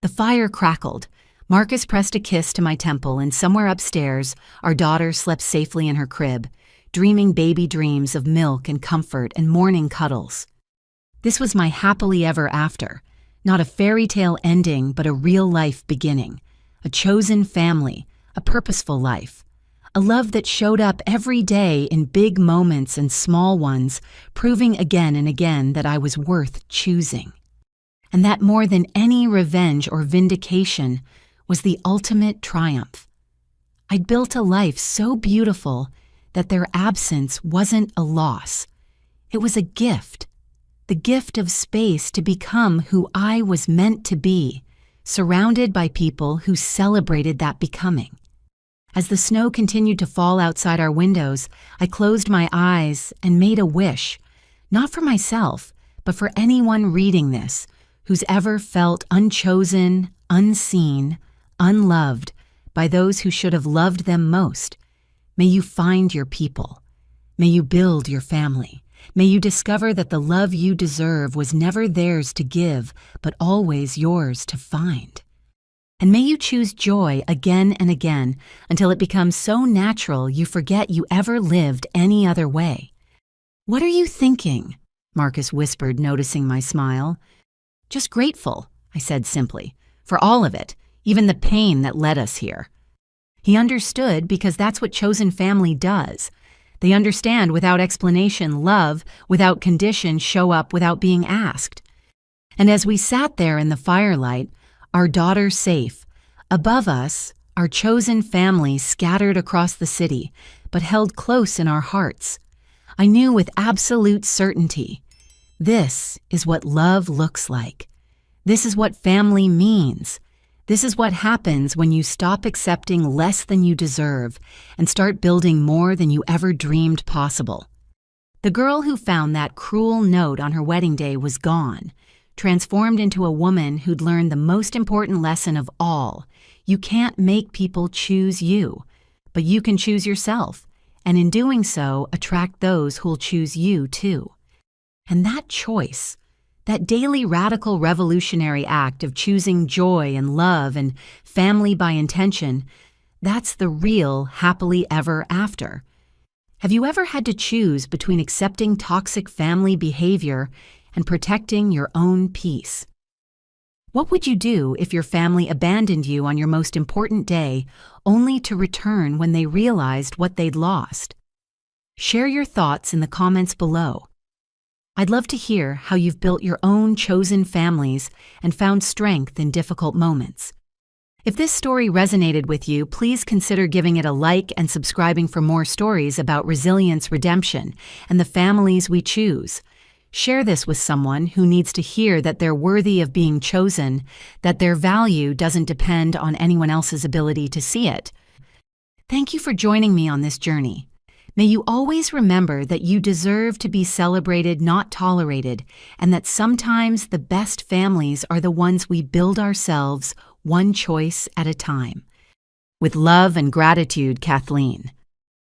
The fire crackled. Marcus pressed a kiss to my temple, and somewhere upstairs, our daughter slept safely in her crib, dreaming baby dreams of milk and comfort and morning cuddles. This was my happily ever after, not a fairy tale ending, but a real life beginning, a chosen family, a purposeful life. A love that showed up every day in big moments and small ones, proving again and again that I was worth choosing. And that more than any revenge or vindication was the ultimate triumph. I'd built a life so beautiful that their absence wasn't a loss. It was a gift, the gift of space to become who I was meant to be, surrounded by people who celebrated that becoming. As the snow continued to fall outside our windows, I closed my eyes and made a wish, not for myself, but for anyone reading this, who's ever felt unchosen, unseen, unloved by those who should have loved them most. May you find your people. May you build your family. May you discover that the love you deserve was never theirs to give, but always yours to find. And may you choose joy again and again until it becomes so natural you forget you ever lived any other way. "What are you thinking?" Marcus whispered, noticing my smile. "Just grateful," I said simply, "for all of it, even the pain that led us here." He understood because that's what chosen family does. They understand without explanation, love, without condition, show up without being asked. And as we sat there in the firelight, our daughter safe, above us, our chosen family scattered across the city, but held close in our hearts, I knew with absolute certainty, this is what love looks like. This is what family means. This is what happens when you stop accepting less than you deserve and start building more than you ever dreamed possible. The girl who found that cruel note on her wedding day was gone, transformed into a woman who'd learned the most important lesson of all. You can't make people choose you, but you can choose yourself, and in doing so, attract those who'll choose you too. And that choice, that daily radical revolutionary act of choosing joy and love and family by intention, that's the real happily ever after. Have you ever had to choose between accepting toxic family behavior and protecting your own peace? What would you do if your family abandoned you on your most important day, only to return when they realized what they'd lost? Share your thoughts in the comments below. I'd love to hear how you've built your own chosen families and found strength in difficult moments. If this story resonated with you, please consider giving it a like and subscribing for more stories about resilience, redemption, and the families we choose. Share this with someone who needs to hear that they're worthy of being chosen, that their value doesn't depend on anyone else's ability to see it. Thank you for joining me on this journey. May you always remember that you deserve to be celebrated, not tolerated, and that sometimes the best families are the ones we build ourselves, one choice at a time. With love and gratitude, Kathleen.